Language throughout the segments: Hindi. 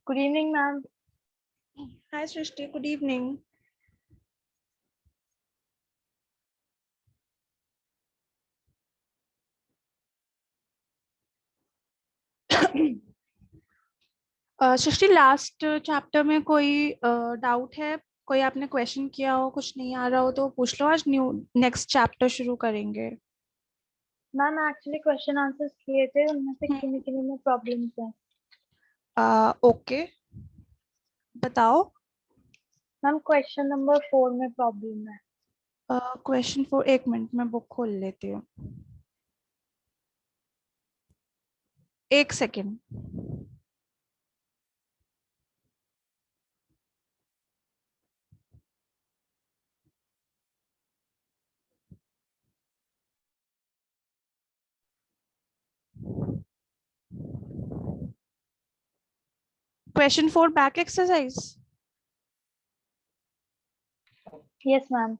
Good evening, ma'am. Hi Srishti, good evening. सृष्टि लास्ट चैप्टर में कोई डाउट है? कोई आपने क्वेश्चन किया हो, कुछ नहीं आ रहा हो तो पूछ लो। आज नेक्स्ट चैप्टर शुरू करेंगे। मैम एक्चुअली क्वेश्चन आंसर्स किए थे, उनमें से किन्हीं किन्हीं में प्रॉब्लम्स हैं। ओके, बताओ। मैम क्वेश्चन नंबर 4 में प्रॉब्लम है। क्वेश्चन फॉर, एक मिनट में बुक खोल लेती हूँ, एक second. Question for back exercise. Yes ma'am.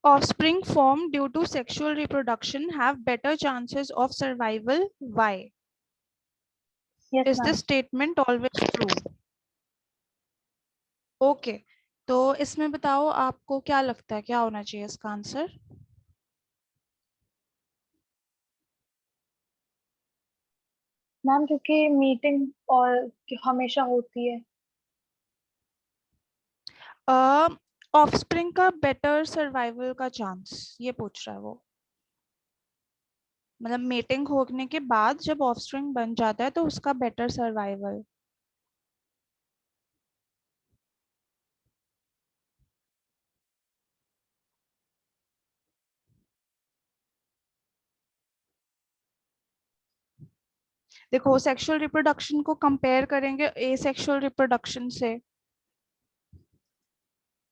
Offspring formed due to sexual reproduction have better chances of survival. Why? Yes Is ma'am. this statement always true? Okay, तो इसमें बताओ आपको क्या लगता है, क्या होना चाहिए इसका आंसर? मैम क्योंकि मीटिंग और हमेशा होती है। ऑफस्प्रिंग का बेटर सर्वाइवल का चांस, ये पूछ रहा है वो। मतलब मेटिंग होने के बाद जब ऑफस्प्रिंग बन जाता है तो उसका बेटर सर्वाइवल। देखो, सेक्सुअल रिप्रोडक्शन को कंपेयर करेंगे एसेक्सुअल रिप्रोडक्शन से,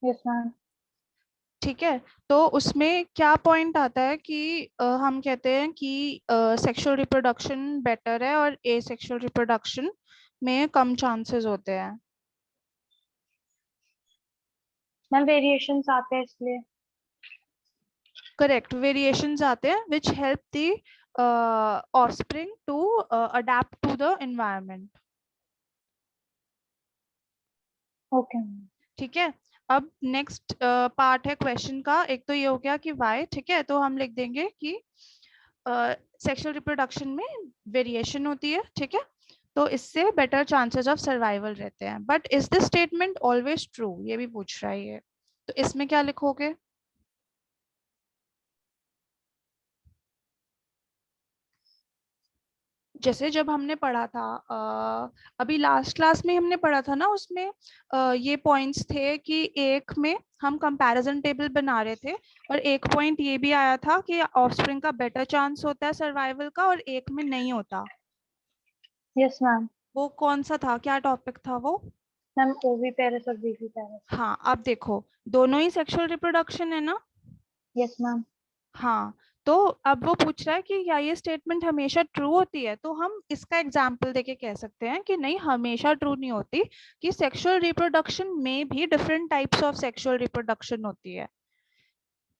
यस मैम। ठीक है? तो उसमें क्या पॉइंट आता है कि हम कहते हैं कि सेक्सुअल रिप्रोडक्शन बेटर है और एसेक्सुअल रिप्रोडक्शन में कम चांसेस होते हैं। मैम वेरिएशंस आते हैं इसलिए। करेक्ट, वेरिएशंस आते हैं which help the offspring to adapt to the environment. Okay ma'am. ठीक है, अब नेक्स्ट पार्ट है क्वेश्चन का। एक तो ये हो गया कि वाई, ठीक है, तो हम लिख देंगे कि सेक्सुअल रिप्रोडक्शन में वेरिएशन होती है, ठीक है, तो इससे बेटर चांसेस ऑफ सर्वाइवल रहते हैं। But is this statement always true, ये भी पूछ रहा है ये, तो इसमें क्या लिखोगे? जैसे जब हमने पढ़ा था अभी लास्ट क्लास में हमने पढ़ा था ना, उसमें ये पॉइंट्स थे कि एक में हम कंपैरिजन टेबल बना रहे थे और एक पॉइंट ये भी आया था कि ऑफस्प्रिंग का बेटर चांस होता है सर्वाइवल का और एक में नहीं होता। Yes ma'am. वो कौन सा था, क्या टॉपिक था वो? मैम ओवी पेरेस और बीवी पेरेस। हाँ, अब देखो, दोनों ही सेक्सुअल रिप्रोडक्शन है ना। Yes ma'am. हाँ, तो अब वो पूछ रहा है कि क्या ये स्टेटमेंट हमेशा ट्रू होती है, तो हम इसका एग्जाम्पल देके कह सकते हैं कि नहीं, हमेशा ट्रू नहीं होती, कि सेक्सुअल रिप्रोडक्शन में भी different types of sexual reproduction होती है,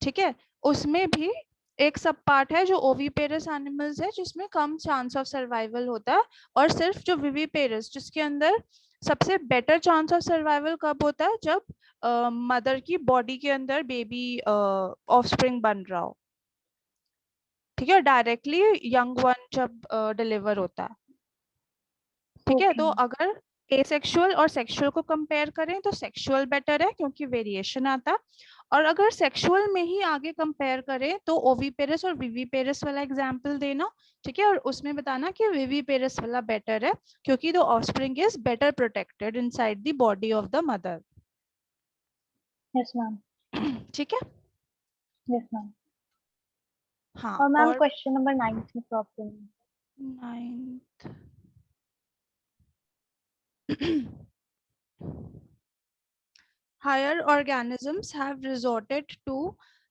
ठीक है। उसमें भी एक सब पार्ट है जो ओवीपेरस एनिमल्स है जिसमें कम चांस ऑफ सर्वाइवल होता है, और सिर्फ जो विविपेरस जिसके अंदर सबसे बेटर चांस ऑफ सर्वाइवल कब होता है, जब मदर की बॉडी के अंदर बेबी ऑफस्प्रिंग बन रहा हो, ठीक है, डायरेक्टली यंग वन जब डिलीवर होता है, ठीक है। ओके तो मैम। अगर एसेक्सुअल और सेक्सुअल को कंपेयर करें तो सेक्सुअल बेटर है क्योंकि वेरिएशन आता है, और अगर सेक्सुअल में ही आगे कंपेयर करें तो ओवीपेरस और विवीपेरस वाला एग्जांपल देना, ठीक है, और उसमें बताना कि विवीपेरस वाला बेटर है क्योंकि the offspring is better protected inside the body of the mother. Yes ma'am. ठीक है। Yes ma'am. हाँ, और मैम और क्वेश्चन नंबर 9 में प्रॉब्लम है। 9th higher organisms have resorted to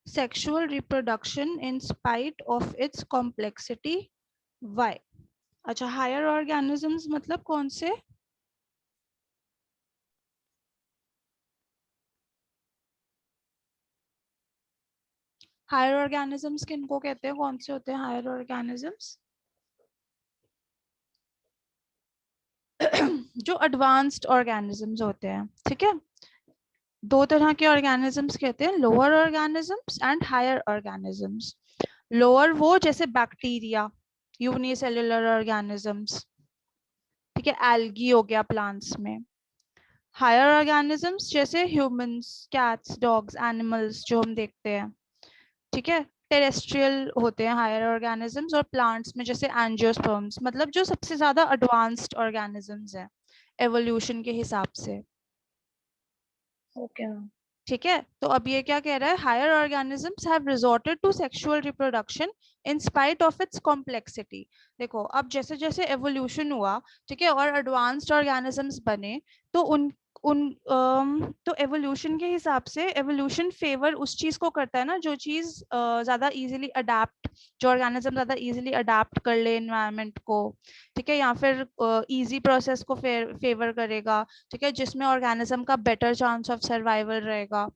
sexual reproduction in spite of its complexity. Why? अच्छा, हायर ऑर्गेनिजम्स मतलब कौन से? हायर ऑर्गेनिजम्स किनको कहते हैं, कौन से होते हैं हायर ऑर्गेनिजम्स? जो एडवांस्ड ऑर्गेनिजम्स होते हैं, ठीक है। दो तरह के ऑर्गेनिजम्स कहते हैं, lower organisms and higher organisms. Lower वो जैसे बैक्टीरिया, यूनिसेल्युलर ऑर्गेनिजम्स, ठीक है, एल्गी हो गया प्लांट्स में। हायर ऑर्गेनिजम्स जैसे ह्यूमंस, कैट्स, डॉग्स, एनिमल्स जो हम देखते हैं, ठीक है। टेरेस्ट्रियल होते हैं हायर ऑर्गेनिजम्स, और प्लांट्स में जैसे एंजियोस्पर्म्स, मतलब जो सबसे ज्यादा एडवांस्ड ऑर्गेनिजम्स हैं एवोल्यूशन के हिसाब से, ओके मैम। ठीक है। तो अब ये क्या कह रहा है, higher organisms have resorted to sexual reproduction in spite of its complexity. देखो अब जैसे जैसे एवोल्यूशन हुआ, ठीक है, और एडवांस्ड ऑर्गेनिजम्स बने, तो तो एवोल्यूशन के हिसाब से एवोल्यूशन फेवर उस चीज को करता है ना जो चीज ज्यादा इजीली अडेप्ट, जो ऑर्गेनिज्म ज्यादा इजीली अडेप्ट कर ले एनवायरनमेंट को, ठीक है, या फिर इजी प्रोसेस को फेवर करेगा, ठीक है, जिसमें ऑर्गेनिज्म का बेटर चांस ऑफ सर्वाइवल रहेगा,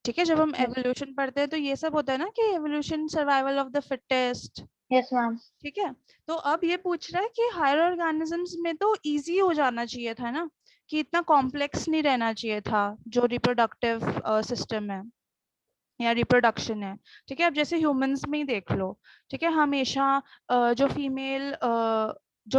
ठीक है। जब हम यस एवोल्यूशन पढ़ते हैं तो ये सब होता है ना कि evolution, survival of the fittest, yes ma'am. ठीक है। तो अब ये पूछ रहा है कि हायर ऑर्गेनिजम्स में तो इजी हो जाना चाहिए था ना, कि इतना कॉम्प्लेक्स नहीं रहना चाहिए था जो रिप्रोडक्टिव सिस्टम है या रिप्रोडक्शन है, ठीक है। अब जैसे ह्यूमंस में ही देख लो, ठीक है, हमेशा जो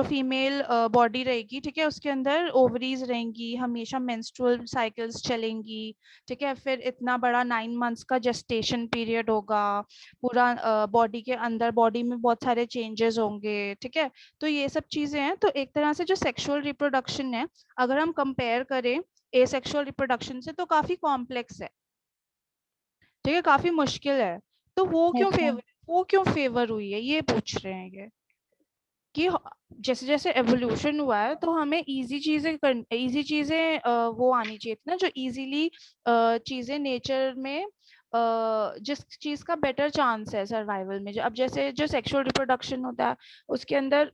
फीमेल बॉडी रहेगी, ठीक है, उसके अंदर ओवरीज रहेंगी, हमेशा मेंस्ट्रुअल साइकिल्स चलेंगी, ठीक है, फिर इतना बड़ा 9 मंथ्स का जेस्टेशन पीरियड होगा, पूरा बॉडी के अंदर, बॉडी में बहुत सारे चेंजेस होंगे, ठीक है। तो ये सब चीजें हैं, तो एक तरह से जो सेक्सुअल रिप्रोडक्शन है, अगर हम कंपेयर करें एसेक्सुअल रिप्रोडक्शन से, तो काफी कॉम्प्लेक्स है, ठीक है, काफी मुश्किल है। तो यस मैम। वो क्यों फेवर हुई है, ये पूछ रहे हैं ये, कि जैसे जैसे एवोल्यूशन हुआ है तो हमें इजी चीजें वो आनी चाहिए थी ना, जो इजीली चीजें नेचर में जिस चीज का बेटर चांस है सर्वाइवल में। अब जैसे जो सेक्सुअल रिप्रोडक्शन होता है उसके अंदर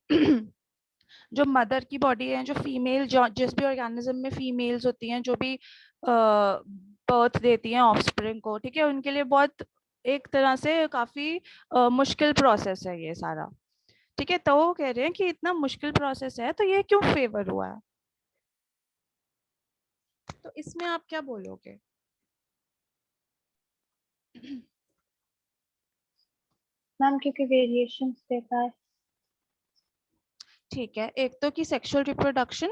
जो मदर की बॉडी है, जो फीमेल, जो जिस भी ऑर्गेनिज्म में फीमेल्स होती हैं, जो भी बर्थ देती हैं ऑफस्प्रिंग को, ठीक है, उनके लिए बहुत एक तरह से काफी मुश्किल प्रोसेस है ये सारा, ठीक है। तो वो कह रहे हैं कि इतना मुश्किल प्रोसेस है तो ये क्यों फेवर हुआ है, तो इसमें आप क्या बोलोगे? मैम क्योंकि वेरिएशंस देता है। ठीक है, एक तो कि सेक्सुअल रिप्रोडक्शन,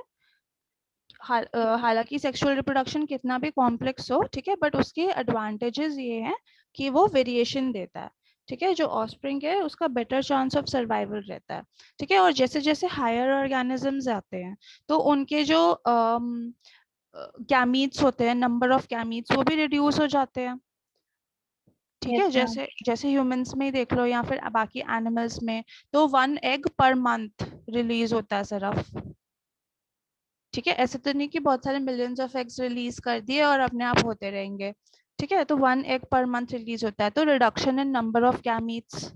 हालांकि सेक्सुअल रिप्रोडक्शन कितना भी कॉम्प्लेक्स हो, ठीक है, बट उसके एडवांटेजेस ये हैं कि वो वेरिएशन देता है, ठीक है, जो ऑफस्प्रिंग है उसका बेटर चांस ऑफ सर्वाइवल रहता है, ठीक है। और जैसे जैसे हायर ऑर्गेनिजम्स आते हैं तो उनके जो गैमीट्स होते हैं, नंबर ऑफ गैमीट्स, वो भी रिड्यूस हो जाते हैं, ठीक है। Yes ma'am. जैसे जैसे ह्यूमंस में ही देख लो या फिर बाकी एनिमल्स में, तो 1 एग पर मंथ रिलीज होता है सिर्फ, ठीक है। ऐसे तो नहीं कि बहुत सारे मिलियंस ऑफ एग्स रिलीज कर दिए और अपने आप होते रहेंगे, ठीक है। तो 1 एग पर मंथ रिलीज होता है, तो reduction in number of gametes,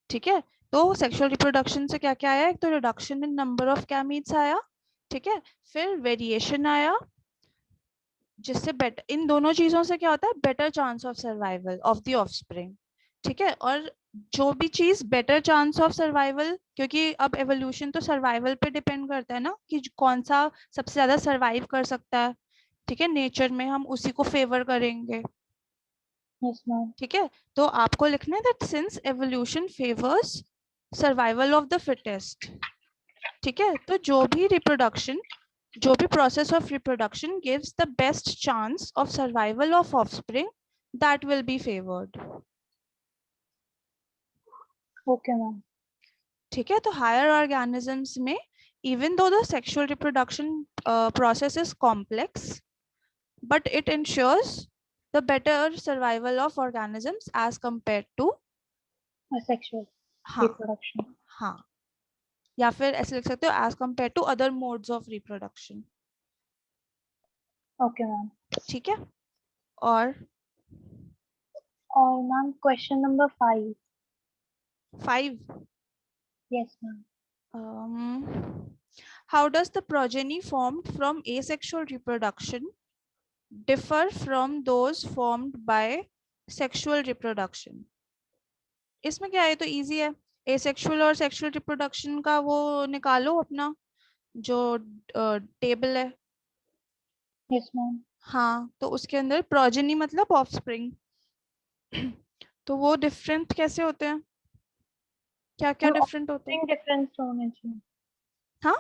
ठीक है। तो सेक्सुअल रिप्रोडक्शन से क्या क्या आया, एक तो reduction in number of gametes आया, ठीक है, फिर वेरिएशन आया, जिससे बेटर, इन दोनों चीजों से क्या होता है, better chance of survival of the offspring, ठीक है। और जो भी चीज बेटर चांस ऑफ सर्वाइवल, क्योंकि अब एवोल्यूशन तो सर्वाइवल पे डिपेंड करता है ना, कि कौन सा सबसे ज्यादा सर्वाइव कर सकता है, ठीक है, नेचर में हम उसी को फेवर करेंगे, यस मैम। ठीक है। तो आपको लिखना है that since evolution favours survival of the fittest, ठीक है। तो जो भी process of reproduction gives the best chance of survival of offspring, that will be favoured, okay ma'am. ठीक है। तो हायर ऑर्गेनिजम्स में even though the sexual reproduction process is complex, but it ensures the better survival of organisms as compared to, sexual हाँ, रिप्रोडक्शन। हाँ, या फिर ऐसे लिख सकते हो as compared to other modes of reproduction, okay ma'am. ठीक है। और और ma'am question number 5। 5, yes ma'am. how does the progeny formed from asexual reproduction differ from those formed by sexual reproduction. इसमें क्या है, तो इजी है। एसेक्सुअल और सेक्सुअल रिप्रोडक्शन का वो निकालो अपना जो टेबल है। Yes ma'am. हाँ, तो उसके अंदर प्रोजेनी मतलब ऑफस्प्रिंग। तो वो डिफरेंट कैसे होते हैं, क्या क्या मैम डिफरेंट होते हैं? ऑफस्प्रिंग डिफरेंस होने चाहिए। हाँ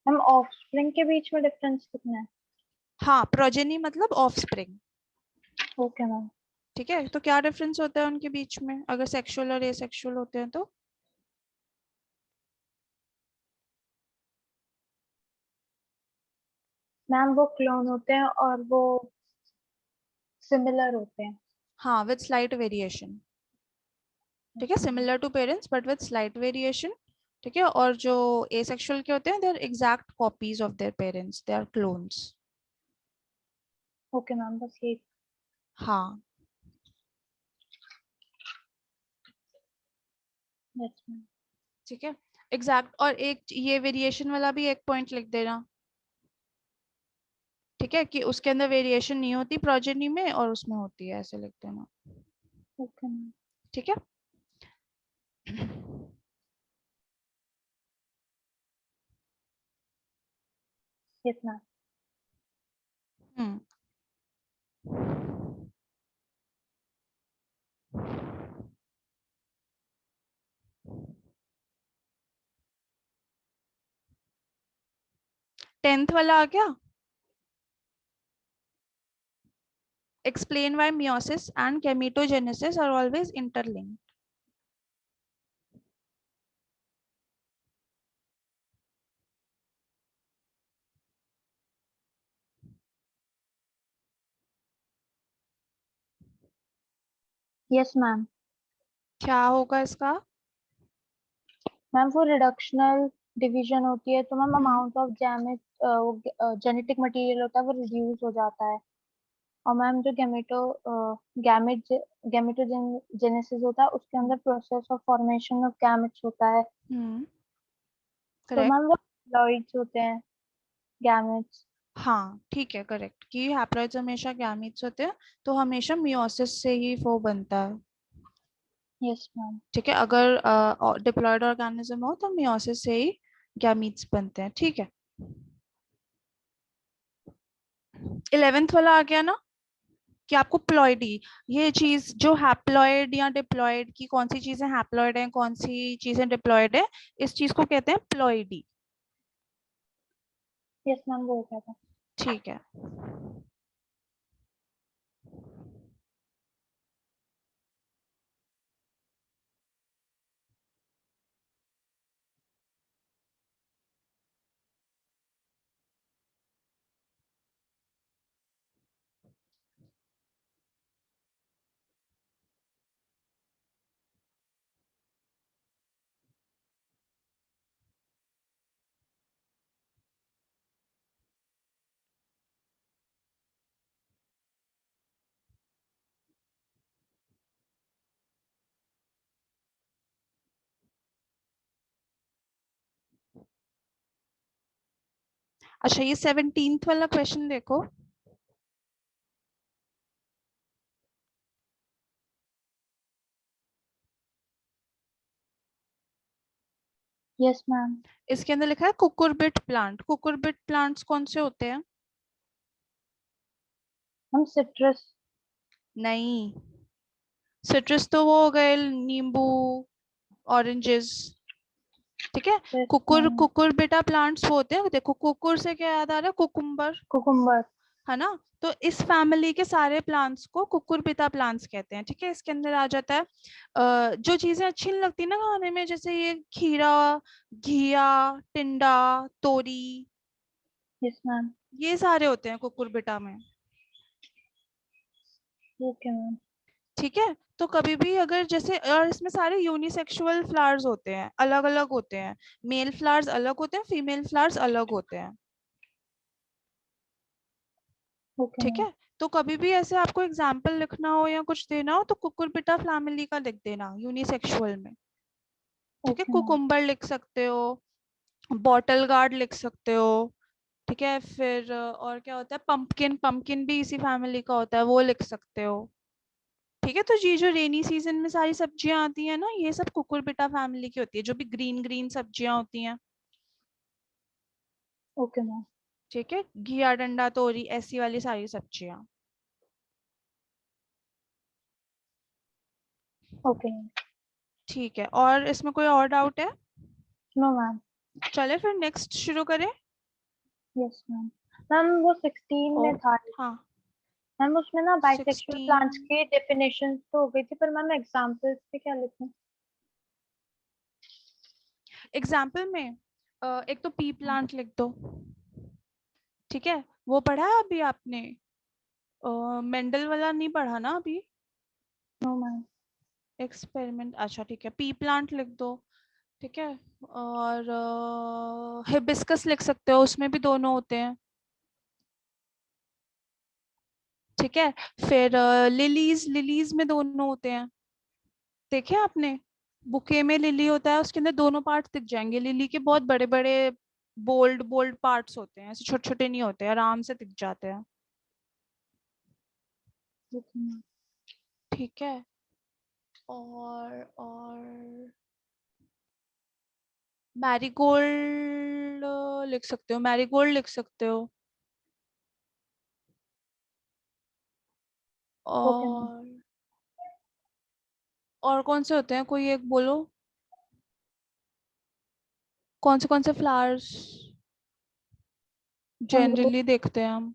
मैम ऑफस्प्रिंग के बीच में डिफरेंस कितना है? हाँ, प्रोजेनी मतलब ऑफस्प्रिंग। Okay ma'am. ठीक है, तो क्या डिफरेंस होता है उनके बीच में अगर सेक्सुअल और एसेक्सुअल होते हैं तो? मैम वो क्लोन होते हैं और वो सिमिलर होते हैं। हाँ, विद स्लाइट वेरिएशन। ठीक है, similar to parents but with slight variation. ठीक है, और जो एसेक्सुअल के होते हैं they are exact copies of their parents, they are clones. Okay ma'am, बस ये। हाँ यस मैम। ठीक है, एग्जैक्ट। और एक ये वेरिएशन वाला भी एक पॉइंट लिख देना। ठीक है, कि उसके अंदर वेरिएशन नहीं होती प्रोजेनी में और उसमें होती है, ऐसे लिख देना। Okay ma'am. ठीक है। Yes ma'am. हम्म। 10th वाला आ गया। Explain why meiosis and gametogenesis are always interlinked. Yes ma'am. क्या होगा इसका? मैम वो रिडक्शनल डिवीजन होती है, तो ma'am hmm, amount of gamete genetic material होता है वो रिड्यूस हो जाता है। और मैम जो गैमेट गैमेटोजेनेसिस होता है उसके अंदर process of formation of gametes होता है। हम्म, तो करेक्ट। मैम वो हैप्लॉइड्स होते हैं, गैमेट्स। हाँ ठीक है, करेक्ट, कि हैप्लॉइड्स हमेशा गैमीट्स होते हैं, तो हमेशा मियोसिस से ही वो बनता है। Yes ma'am. ठीक है, अगर डिप्लॉयड ऑर्गेनिज्म हो तो मियोसिस से ही गैमीट्स बनते हैं। ठीक है, 11th वाला आ गया ना, कि आपको प्लॉइडी, ये चीज जो हैप्लॉइड या डिप्लॉयड की कौन सी चीजें हैप्लॉइड हैं कौन सी चीजें डिप्लॉयड है, इस चीज को कहते हैं प्लॉइडी। यस मैम, वो हो गया था। ठीक है। अच्छा, ये 17th वाला क्वेश्चन देखो। Yes ma'am. इसके अंदर लिखा है कुकुरबिट प्लांट। कुकुरबिट प्लांट्स कौन से होते हैं? हम सिट्रस। नहीं, सिट्रस तो वो हो गए नींबू, ऑरेंजेस। ठीक है, यस कुकुर मैम। कुकुरबिटा प्लांट्स वो होते हैं, देखो कुकुर से क्या याद आ रहा है, कुकुम्बर, कुकुम्बर। है ना? तो इस फैमिली के सारे प्लांट्स को कुकुरबिटा प्लांट्स कहते हैं। ठीक है, इसके अंदर आ जाता है जो चीजें अच्छी नहीं लगती ना खाने में, जैसे ये खीरा, घिया, टिंडा, तोरी, यस मैम। ये सारे होते हैं कुकुरबिटा में। Okay ma'am. ठीक है, तो कभी भी अगर जैसे, और इसमें सारे यूनिसेक्सुअल फ्लावर्स होते हैं, अलग अलग होते हैं। मेल फ्लावर्स अलग होते हैं, फीमेल फ्लावर्स अलग होते हैं। ओके ठीक मैम। है, तो कभी भी ऐसे आपको एग्जाम्पल लिखना हो या कुछ देना हो तो कुकुरबिटा फैमिली का लिख देना यूनिसेक्सुअल में। ठीक है, ओके मैम। कुकुम्बर लिख सकते हो, बॉटल गार्ड लिख सकते हो। ठीक है, फिर और क्या होता है, पंपकिन, पंपकिन भी इसी फैमिली का होता है, वो लिख सकते हो। ठीक है, तो ये जो रेनी सीजन में सारी सब्जियां आती हैं ना, ये सब कुकुरबिटा फैमिली की होती है, जो भी ग्रीन ग्रीन सब्जियां होती हैं। Okay ma'am. ठीक है, घिया, डंडा, तोरी, ऐसी वाली सारी सब्जियां। Okay ma'am. ठीक है, और इसमें कोई और डाउट है? No ma'am. चले फिर नेक्स्ट शुरू करें। Yes ma'am. मैम वो 16 ओ में था। हाँ, मैम उसमें ना बाइसेक्सुअल 16 प्लांट्स की डेफिनेशन तो हो गई थी, पर मैम एग्जांपल्स पे क्या लिखूं? एग्जाम्पल में एक तो पी प्लांट लिख दो। ठीक है, वो पढ़ा है अभी आपने? मेंडल वाला नहीं पढ़ा ना अभी? No ma'am. एक्सपेरिमेंट, अच्छा ठीक है, पी प्लांट लिख दो। ठीक है, और हिबिस्कस लिख सकते हो, उसमें भी दोनों होते हैं। ठीक है, फिर लिलीज, लिलीज में दोनों होते हैं। देखे आपने? बुके में लिली होता है, उसके अंदर दोनों पार्ट दिख जाएंगे। लिली के बहुत बड़े बड़े बोल्ड बोल्ड पार्ट्स होते हैं, ऐसे छोटे छोटे नहीं होते, आराम से दिख जाते हैं। Okay ma'am. ठीक है, और मैरीगोल्ड लिख सकते हो, मैरीगोल्ड लिख सकते हो। Okay ma'am. और कौन से होते हैं, कोई एक बोलो, कौन से फ्लावर्स मैम जनरली देखते हैं हम?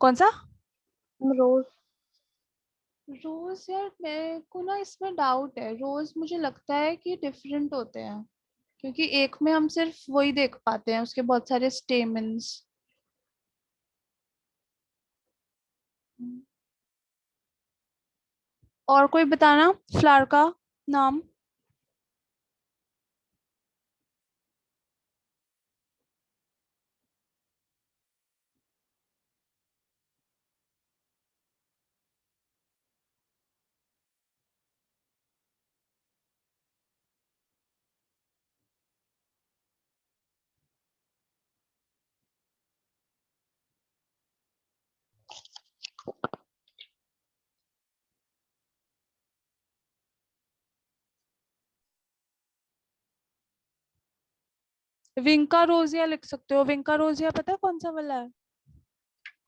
कौन सा? रोज। रोज, यार मेरे को ना इसमें डाउट है, रोज मुझे लगता है कि डिफरेंट होते हैं, क्योंकि एक में हम सिर्फ वही देख पाते हैं, उसके बहुत सारे स्टेमन्स। और कोई बताना फ्लावर का नाम। विंका रोजिया लिख सकते हो, विंका रोजिया पता है कौन सा वाला है?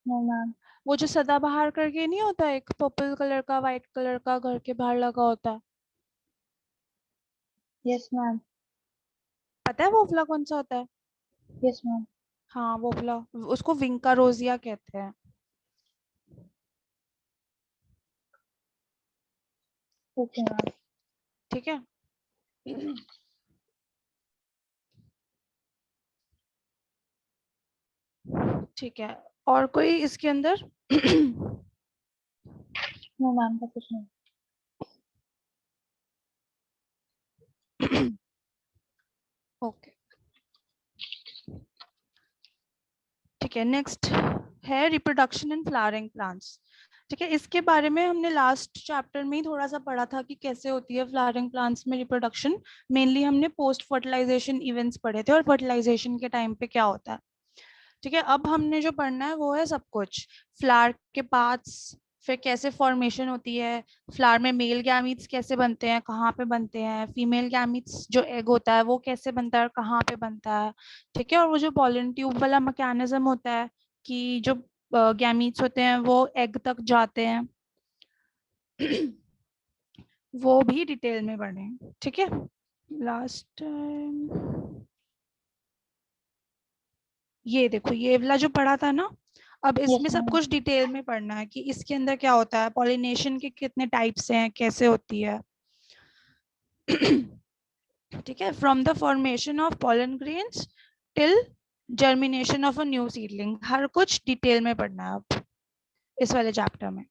No ma'am. वो जो सदाबहार करके नहीं होता, एक पर्पल कलर का व्हाइट कलर का घर के बाहर लगा होता है। Yes ma'am. पता है वो वाला कौन सा होता है? Yes ma'am. हाँ वो वाला, उसको विंका रोजिया कहते हैं। Okay ma'am. ठीक है। ठीक है, और कोई इसके अंदर? नो मैम का कुछ नहीं। ओके, ठीक है, नेक्स्ट है रिप्रोडक्शन इन फ्लावरिंग प्लांट्स। ठीक है, इसके बारे में हमने लास्ट चैप्टर में ही थोड़ा सा पढ़ा था कि कैसे होती है फ्लावरिंग प्लांट्स में रिप्रोडक्शन। मेनली हमने पोस्ट फर्टिलाइजेशन इवेंट्स पढ़े थे और फर्टिलाइजेशन के टाइम पे क्या होता है। ठीक है, अब हमने जो पढ़ना है वो है सब कुछ, फ्लावर के पार्ट्स, फिर कैसे फॉर्मेशन होती है, फ्लावर में मेल गैमीट्स कैसे बनते हैं, कहाँ पे बनते हैं, फीमेल गैमीट्स जो एग होता है वो कैसे बनता है और कहाँ पे बनता है। ठीक है, और वो जो पॉलन ट्यूब वाला मैकेनिज्म होता है कि जो गैमीट्स होते हैं वो एग तक जाते हैं, वो भी डिटेल में पढ़े। ठीक है, लास्ट टाइम ये देखो, ये वाला जो पढ़ा था ना, अब यस इसमें सब मैम। कुछ डिटेल में पढ़ना है कि इसके अंदर क्या होता है, पॉलिनेशन के कितने टाइप्स हैं, कैसे होती है। ठीक है, from the formation of pollen grains till germination of a new seedling, हर कुछ डिटेल में पढ़ना है अब इस वाले चैप्टर में।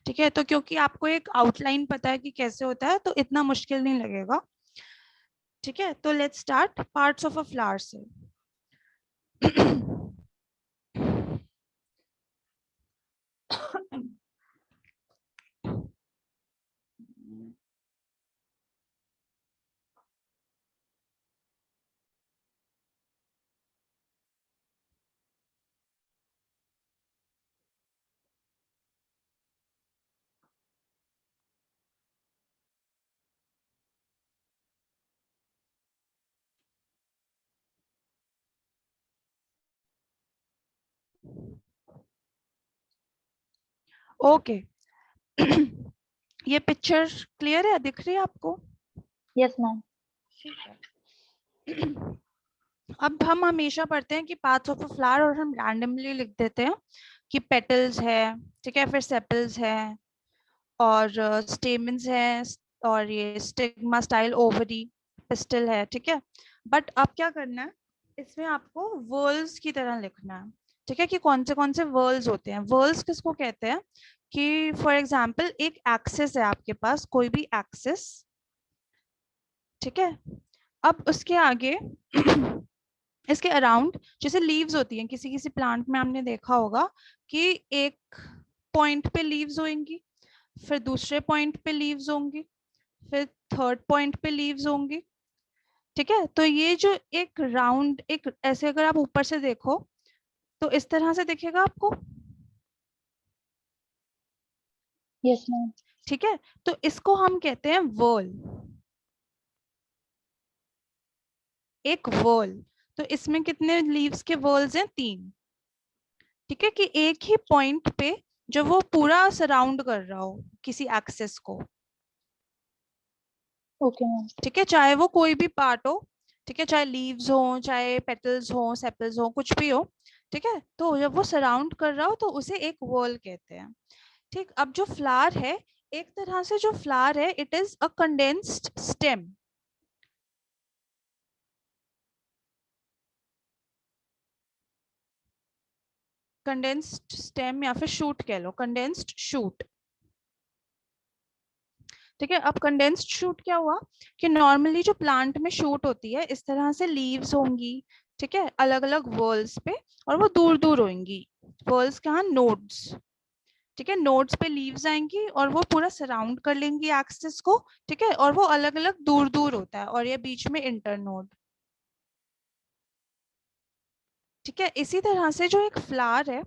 ठीक है, तो क्योंकि आपको एक आउटलाइन पता है कि कैसे होता है, तो इतना मुश्किल नहीं लगेगा। ठीक है, तो let's start parts of a flower से। ओके। ये पिक्चर क्लियर है, दिख रही है आपको? Yes ma'am. अब हम हमेशा पढ़ते हैं कि पार्ट्स ऑफ अ फ्लावर और हम रैंडमली लिख देते हैं कि पेटल्स है, ठीक है, फिर सेपल्स है और स्टेमन्स है और ये स्टिग्मा स्टाइल ओवरी पिस्टल है, ठीक है। बट अब क्या करना है, इसमें आपको वर्ल्स की तरह लिखना है, ठीक है, कि कौन से वर्ल्स होते हैं। वर्ल्स किसको कहते हैं कि फॉर एग्जाम्पल एक एक्सिस है आपके पास, कोई भी एक्सिस, ठीक है। अब उसके आगे इसके अराउंड जैसे लीव्स होती हैं, किसी किसी प्लांट में आपने देखा होगा कि एक पॉइंट पे लीव्स होंगी, फिर दूसरे पॉइंट पे लीव्स होंगी, फिर थर्ड पॉइंट पे लीव्स होंगी, ठीक है। तो ये जो एक राउंड, एक ऐसे अगर आप ऊपर से देखो तो इस तरह से दिखेगा आपको, यस मैम। ठीक है। तो इसको हम कहते हैं वर्ल, एक वर्ल। तो इसमें कितने लीव्स के वर्ल्स हैं? 3, ठीक है, कि एक ही पॉइंट पे जो वो पूरा सराउंड कर रहा हो किसी एक्सेस को, ओके मैम। ठीक है, चाहे वो कोई भी पार्ट हो, ठीक है, चाहे लीव्स हो, चाहे पेटल्स हो, सेपल्स हो, कुछ भी हो, ठीक है। तो जब वो सराउंड कर रहा हो तो उसे एक वॉल कहते हैं, ठीक। अब जो फ्लावर है, एक तरह से जो फ्लावर है, it is a condensed stem, condensed stem या फिर शूट कह लो, कंडेंस्ड शूट, ठीक है। अब कंडेंस्ड शूट क्या हुआ कि नॉर्मली जो प्लांट में शूट होती है, इस तरह से लीव्स होंगी, ठीक है, अलग अलग वर्ल्स पे, और वो दूर दूर होंगी। वर्ल्स कहाँ? नोड्स, ठीक है। नोड्स पे लीव्स आएंगी और वो पूरा सराउंड कर लेंगी एक्सिस को, ठीक है, और वो अलग अलग दूर दूर होता है, और ये बीच में इंटरनोड, ठीक है। इसी तरह से जो एक फ्लावर है,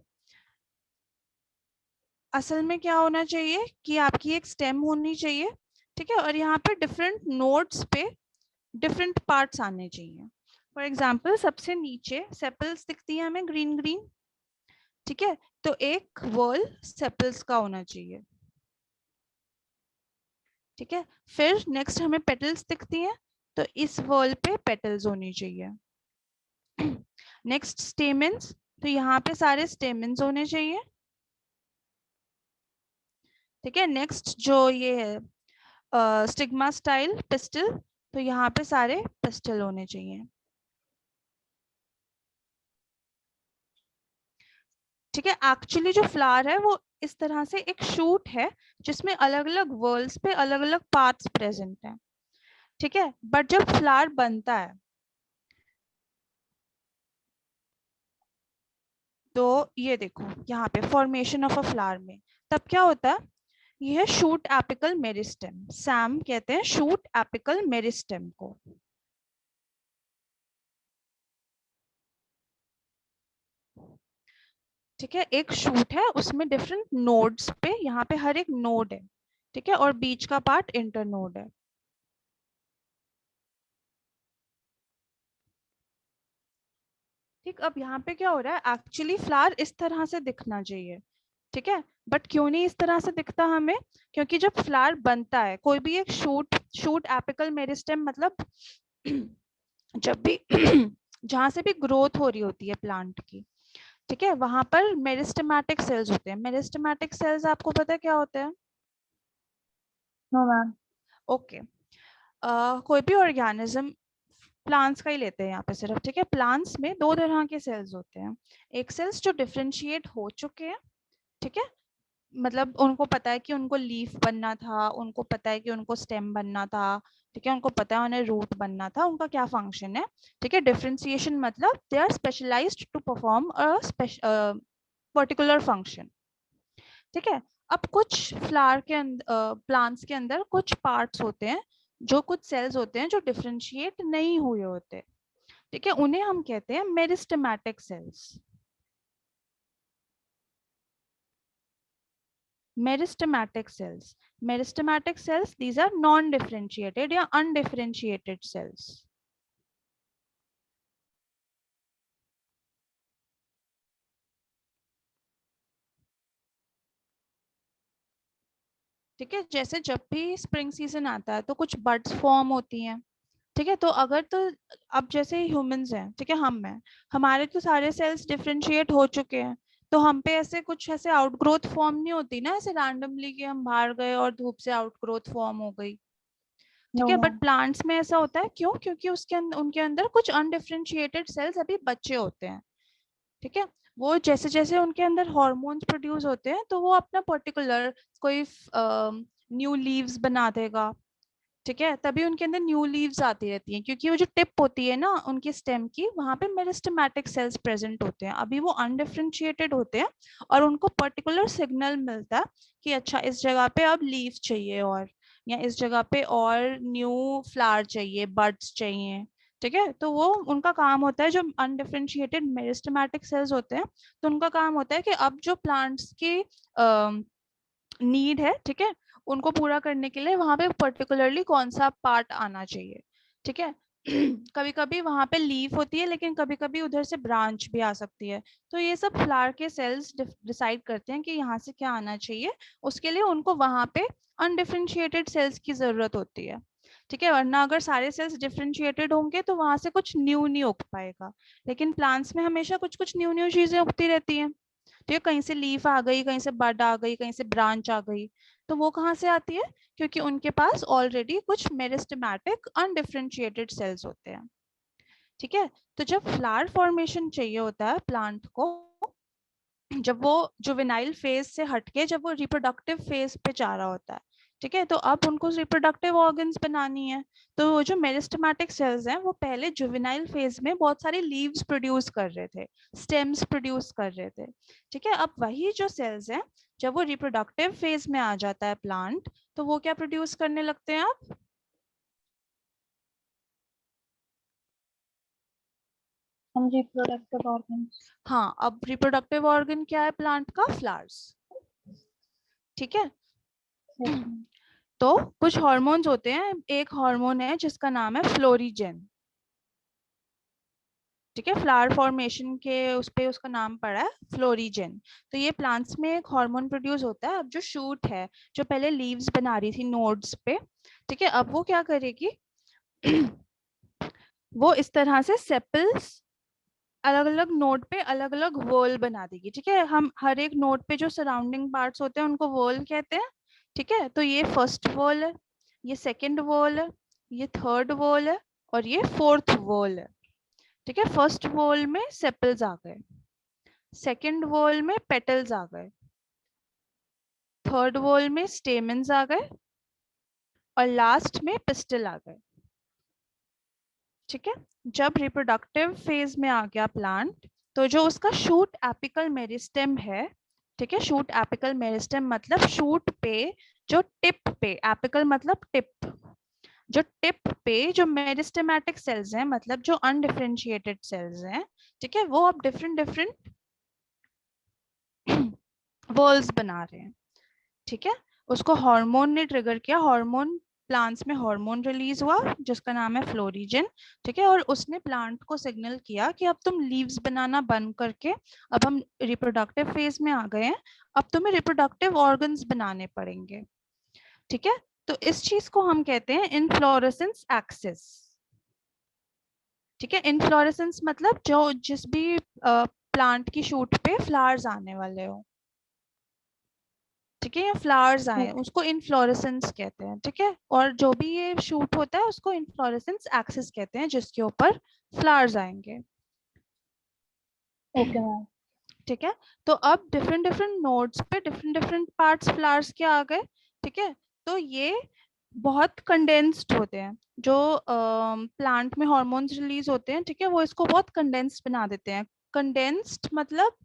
असल में क्या होना चाहिए कि आपकी एक स्टेम होनी चाहिए, ठीक है, और यहाँ पे डिफरेंट नोड्स पे डिफरेंट पार्ट्स आने चाहिए। फॉर एग्जाम्पल सबसे नीचे सेपल्स दिखती है हमें ग्रीन ग्रीन, ठीक है, तो एक वर्ल सेपल्स का होना चाहिए, ठीक है। फिर नेक्स्ट हमें पेटल्स दिखती हैं, तो इस वर्ल पे पेटल्स होनी चाहिए। नेक्स्ट स्टेमेंस, तो यहाँ पे सारे स्टेमेंस होने चाहिए, ठीक है। नेक्स्ट जो ये है स्टिग्मा स्टाइल पिस्टल, तो यहाँ पे सारे पिस्टल होने चाहिए, ठीक है। एक्चुअली जो फ्लावर है वो इस तरह से एक शूट है जिसमें अलग अलग वर्ल्स पे अलग अलग पार्ट्स प्रेजेंट हैं, ठीक है। बट जब फ्लावर बनता है तो ये देखो यहाँ पे फॉर्मेशन ऑफ अ फ्लावर में तब क्या होता है, ये है शूट एपिकल मेरिस्टेम, सैम कहते हैं शूट एपिकल मेरिस्टेम को, ठीक है। एक शूट है उसमें डिफरेंट नोड्स पे, यहाँ पे हर एक नोड है, ठीक है, और बीच का पार्ट इंटरनोड है, ठीक। अब यहाँ पे क्या हो रहा है, एक्चुअली फ्लावर इस तरह से दिखना चाहिए, ठीक है, बट क्यों नहीं इस तरह से दिखता हमें, क्योंकि जब फ्लावर बनता है कोई भी एक शूट, शूट एपिकल मेरिस्टेम मतलब जब भी जहां से भी ग्रोथ हो रही होती है प्लांट की, ठीक है, वहां पर मेरिस्टेमेटिक सेल्स होते हैं। मेरिस्टेमेटिक सेल्स आपको पता है क्या होते हैं? No ma'am. ओके। कोई भी ऑर्गेनिज्म, प्लांट्स का ही लेते हैं यहाँ पे सिर्फ, ठीक है। प्लांट्स में 2 तरह के सेल्स होते हैं, एक सेल्स जो डिफरेंशिएट हो चुके हैं, ठीक है, मतलब उनको पता है कि उनको लीफ बनना था, उनको पता है कि उनको स्टेम बनना था, ठीक है, उनको पता है उन्हें रूट बनना था, उनका क्या फंक्शन है, ठीक है। डिफरेंशिएशन मतलब they are specialised to perform a particular function, ठीक है। अब कुछ फ्लावर के अंदर, प्लांट्स के अंदर कुछ पार्ट्स होते हैं, जो कुछ सेल्स होते हैं जो डिफरेंशिएट नहीं हुए होते, ठीक है, उन्हें हम कहते हैं meristematic cells. Meristematic cells, meristematic cells, these are non differentiated या undifferentiated cells, ठीक है, जैसे जब भी स्प्रिंग सीजन आता है तो कुछ बर्ड्स फॉर्म होती हैं, ठीक है, तो अगर तो अब जैसे ह्यूमंस हैं, ठीक है, हम हैं, हमारे तो सारे सेल्स डिफरेंशिएट हो चुके हैं, तो हम पे ऐसे कुछ ऐसे आउटग्रोथ फॉर्म नहीं होती ना ऐसे रैंडमली कि हम बाहर गए और धूप से आउटग्रोथ फॉर्म हो गई, ठीक नो है, बट मैम। प्लांट्स में ऐसा होता है, क्यों? क्योंकि उनके अंदर कुछ अनडिफरेंशिएटेड सेल्स अभी बचे होते हैं, ठीक है, वो जैसे जैसे उनके अंदर हॉर्मोन्स प्रोड्यूस होते हैं तो वो अपना पर्टिकुलर कोई न्यू लीव्स बना देगा, ठीक है, तभी उनके अंदर न्यू लीव्स आती रहती हैं, क्योंकि वो जो टिप होती है ना उनकी स्टेम की, वहां पे मेरिस्टेमेटिक सेल्स प्रेजेंट होते हैं, अभी वो अनडिफरेंशिएटेड होते हैं, और उनको पर्टिकुलर सिग्नल मिलता है कि अच्छा इस जगह पे अब लीव चाहिए, और या इस जगह पे और न्यू फ्लावर चाहिए, बड्स चाहिए, ठीक है, तो वो उनका काम होता है, जो अनडिफरेंशिएटेड मेरिस्टेमेटिक सेल्स होते हैं, तो उनका काम होता है कि अब जो प्लांट्स की नीड है, ठीक है, उनको पूरा करने के लिए वहां पे पर्टिकुलरली कौन सा पार्ट आना चाहिए, ठीक है। कभी कभी वहां पे लीफ होती है, लेकिन कभी कभी उधर से ब्रांच भी आ सकती है, तो ये सब फ्लावर के सेल्स डिसाइड करते हैं कि यहाँ से क्या आना चाहिए, उसके लिए उनको वहां पे अनडिफरेंशिएटेड सेल्स की जरूरत होती है, ठीक है, वरना अगर सारे सेल्स डिफरेंशिएटेड होंगे तो वहां से कुछ न्यू नहीं उग पाएगा, लेकिन प्लांट्स में हमेशा कुछ कुछ न्यू न्यू चीजें उगती रहती हैं, ठीक है, कहीं से लीफ आ गई, कहीं से बड आ गई, कहीं से ब्रांच आ गई, तो वो कहाँ से आती है? क्योंकि उनके पास ऑलरेडी कुछ मेरिस्टेमेटिक अनडिफरेंशिएटेड सेल्स होते हैं, ठीक है। तो जब फ्लावर फॉर्मेशन चाहिए होता है प्लांट को, जब वो जुवेनाइल फेज से हटके जब वो रिप्रोडक्टिव फेज पे जा रहा होता है, ठीक है, तो अब उनको रिप्रोडक्टिव ऑर्गन्स बनानी है, तो वो जो मेरिस्टेमेटिक सेल्स हैं वो पहले जुवेनाइल फेज में बहुत सारे लीव्स प्रोड्यूस कर रहे थे, स्टेम्स प्रोड्यूस कर रहे थे, ठीक है, अब वही जो सेल्स हैं जब वो रिप्रोडक्टिव फेज में आ जाता है प्लांट, तो वो क्या प्रोड्यूस करने लगते हैं अब? हम रिप्रोडक्टिव ऑर्गन्स। हाँ, अब रिप्रोडक्टिव ऑर्गन क्या है प्लांट का? फ्लावर्स, ठीक है। Yes ma'am. तो कुछ हार्मोन्स होते हैं, एक हार्मोन है जिसका नाम है फ्लोरीजेन, ठीक है, फ्लावर फॉर्मेशन के उस पे उसका नाम पड़ा है फ्लोरीजेन, तो ये प्लांट्स में एक हार्मोन प्रोड्यूस होता है, अब जो शूट है जो पहले लीव्स बना रही थी नोड्स पे, ठीक है, अब वो क्या करेगी? वो इस तरह से सेपल्स अलग अलग नोड पे अलग अलग वॉल बना देगी, ठीक है, हम हर एक नोड पे जो सराउंडिंग पार्ट्स होते हैं उनको वॉल कहते हैं, ठीक है, तो ये फर्स्ट वॉल है, ये सेकंड वॉल है, ये थर्ड वॉल है, और ये फोर्थ वॉल है, ठीक है, फर्स्ट वॉल में सेपल्स आ गए, सेकंड वॉल में पेटल्स आ गए, थर्ड वॉल में स्टेमन्स आ गए, और लास्ट में पिस्टल आ गए, ठीक है। जब रिप्रोडक्टिव फेज में आ गया प्लांट, तो जो उसका शूट एपिकल मेरिस्टेम है, ठीक है, शूट एपिकल मेरिस्टेम मतलब शूट पे जो टिप पे, एपिकल मतलब टिप, जो टिप पे जो मेरिस्टेमेटिक सेल्स हैं, मतलब जो अनडिफरेंशिएटेड सेल्स हैं, ठीक है, वो अब डिफरेंट डिफरेंट वॉल्स बना रहे हैं, ठीक है, उसको हार्मोन ने ट्रिगर किया, हार्मोन प्लांट्स में हार्मोन रिलीज हुआ जिसका नाम है फ्लोरीजन, ठीक है, और उसने प्लांट को सिग्नल किया कि अब तुम लीव्स बनाना बंद करके, अब हम रिप्रोडक्टिव फेज में आ गए हैं, अब तुम्हें रिप्रोडक्टिव ऑर्गन्स बनाने पड़ेंगे, ठीक है, तो इस चीज को हम कहते हैं इनफ्लोरेसेंस एक्सिस, ठीक है, इनफ्लोरेसेंस मतलब जो जिस भी प्लांट की शूट पे फ्लावर्स आने वाले हो, ठीक है, या फ्लावर्स आए उसको इनफ्लोरेसेंस कहते हैं, ठीक है, और जो भी ये शूट होता है उसको इनफ्लोरेसेंस एक्सिस कहते हैं जिसके ऊपर फ्लावर्स आएंगे, ओके मैम। ठीक है, तो अब डिफरेंट डिफरेंट नोड्स पे डिफरेंट डिफरेंट पार्ट्स फ्लावर्स के आ गए, ठीक है, तो ये बहुत कंडेंस्ड होते हैं, जो प्लांट में हॉर्मोन्स रिलीज होते हैं, ठीक है, वो इसको बहुत कंडेंस्ड बना देते हैं, कंडेंस्ड मतलब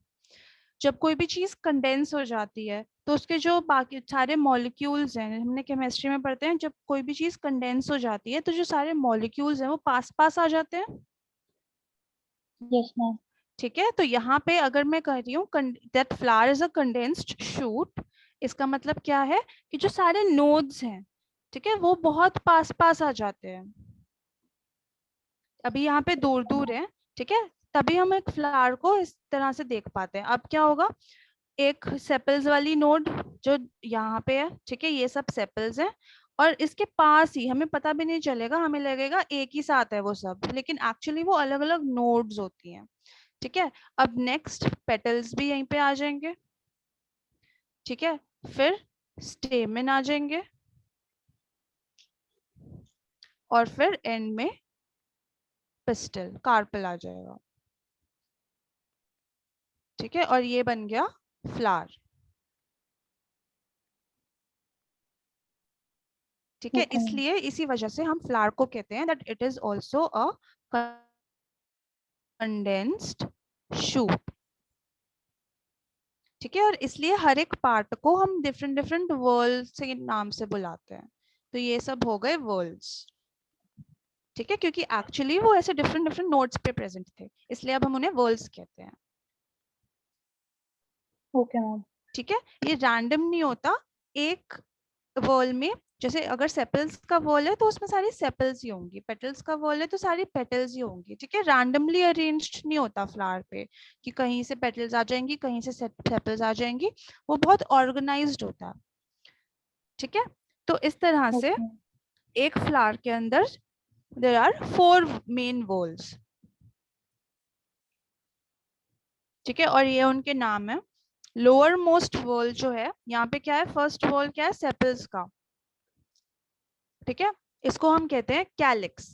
जब कोई भी चीज कंडेंस हो जाती है तो उसके जो बाकी सारे मॉलिक्यूल्स हैं, हमने केमिस्ट्री में पढ़ते हैं, जब कोई भी चीज कंडेंस हो जाती है तो जो सारे मॉलिक्यूल्स हैं वो पास पास आ जाते हैं, यस मैम। ठीक है, तो यहाँ पे अगर मैं कह रही हूँ that flower is a condensed shoot, इसका मतलब क्या है कि जो सारे नोड्स हैं, ठीक है, वो बहुत पास पास आ जाते हैं, अभी यहाँ पे दूर दूर है, ठीक है, तभी हम एक फ्लावर को इस तरह से देख पाते हैं, अब क्या होगा, एक सेपल्स वाली नोड जो यहाँ पे है, ठीक है, ये सब सेपल्स है, और इसके पास ही हमें पता भी नहीं चलेगा, हमें लगेगा एक ही साथ है वो सब, लेकिन एक्चुअली वो अलग अलग नोड्स होती हैं, ठीक है। अब नेक्स्ट पेटल्स भी यहीं पे आ जाएंगे, ठीक है, फिर स्टेमन आ जाएंगे, और फिर एंड में पिस्टल कार्पल आ जाएगा, ठीक है, और ये बन गया फ्लावर, ठीक है। Okay, ma'am. इसलिए इसी वजह से हम फ्लावर को कहते हैं that it is also a condensed shoot, ठीक है, और इसलिए हर एक पार्ट को हम डिफरेंट डिफरेंट वर्ल्स के नाम से बुलाते हैं। तो ये सब हो गए वर्ल्स, ठीक है, क्योंकि एक्चुअली वो ऐसे डिफरेंट डिफरेंट नोड्स पे प्रेजेंट थे, इसलिए अब हम उन्हें वर्ल्स कहते हैं, Okay, ma'am. ठीक है। ये रैंडम नहीं होता, एक वर्ल में जैसे अगर सेपल्स का वर्ल है तो उसमें सारी सेपल्स ही होंगी, पेटल्स का वर्ल है तो सारी पेटल्स ही होंगी, ठीक है। रैंडमली अरेंज्ड नहीं होता फ्लावर पे कि कहीं से पेटल्स आ जाएंगी कहीं से सेपल्स आ जाएंगी, वो बहुत ऑर्गेनाइज्ड होता है, ठीक है। तो इस तरह से Okay. एक फ्लावर के अंदर देयर आर 4 मेन वॉल्स, ठीक है, और ये उनके नाम है। लोअर मोस्ट वॉल जो है यहाँ पे क्या है, फर्स्ट वॉल क्या है, सेपल्स का, ठीक है, इसको हम कहते हैं कैलिक्स,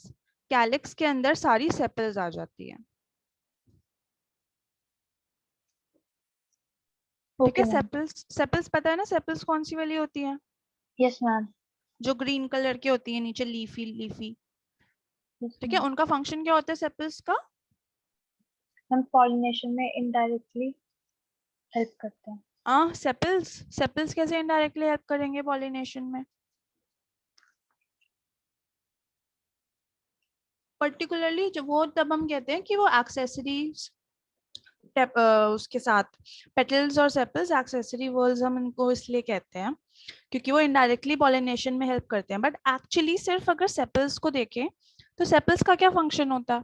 कैलिक्स के अंदर सारी सेपल्स आ जाती है, ठीक है। Okay, ma'am. सेपल्स, सेपल्स पता है ना, सेपल्स कौन सी वाली होती है, Yes, ma'am. जो ग्रीन कलर की होती है नीचे लीफी लीफी, Yes, ठीक है, ma'am. उनका फंक्शन क्या होता है सेपल्स का, हम pollination में indirectly help करते हैं. सेपल्स, सेपल्स कैसे इनडायरेक्टली हेल्प करेंगे पॉलिनेशन में, पर्टिकुलरली जब वो तब हम कहते हैं कि वो एक्सेसरीज उसके साथ, पेटल्स और सेपल्स एक्सेसरी वर्ल्स हम इनको इसलिए कहते हैं क्योंकि वो इनडायरेक्टली पॉलिनेशन में हेल्प करते हैं, बट एक्चुअली सिर्फ अगर सेपल्स को देखें तो सेपल्स का क्या फंक्शन होता है,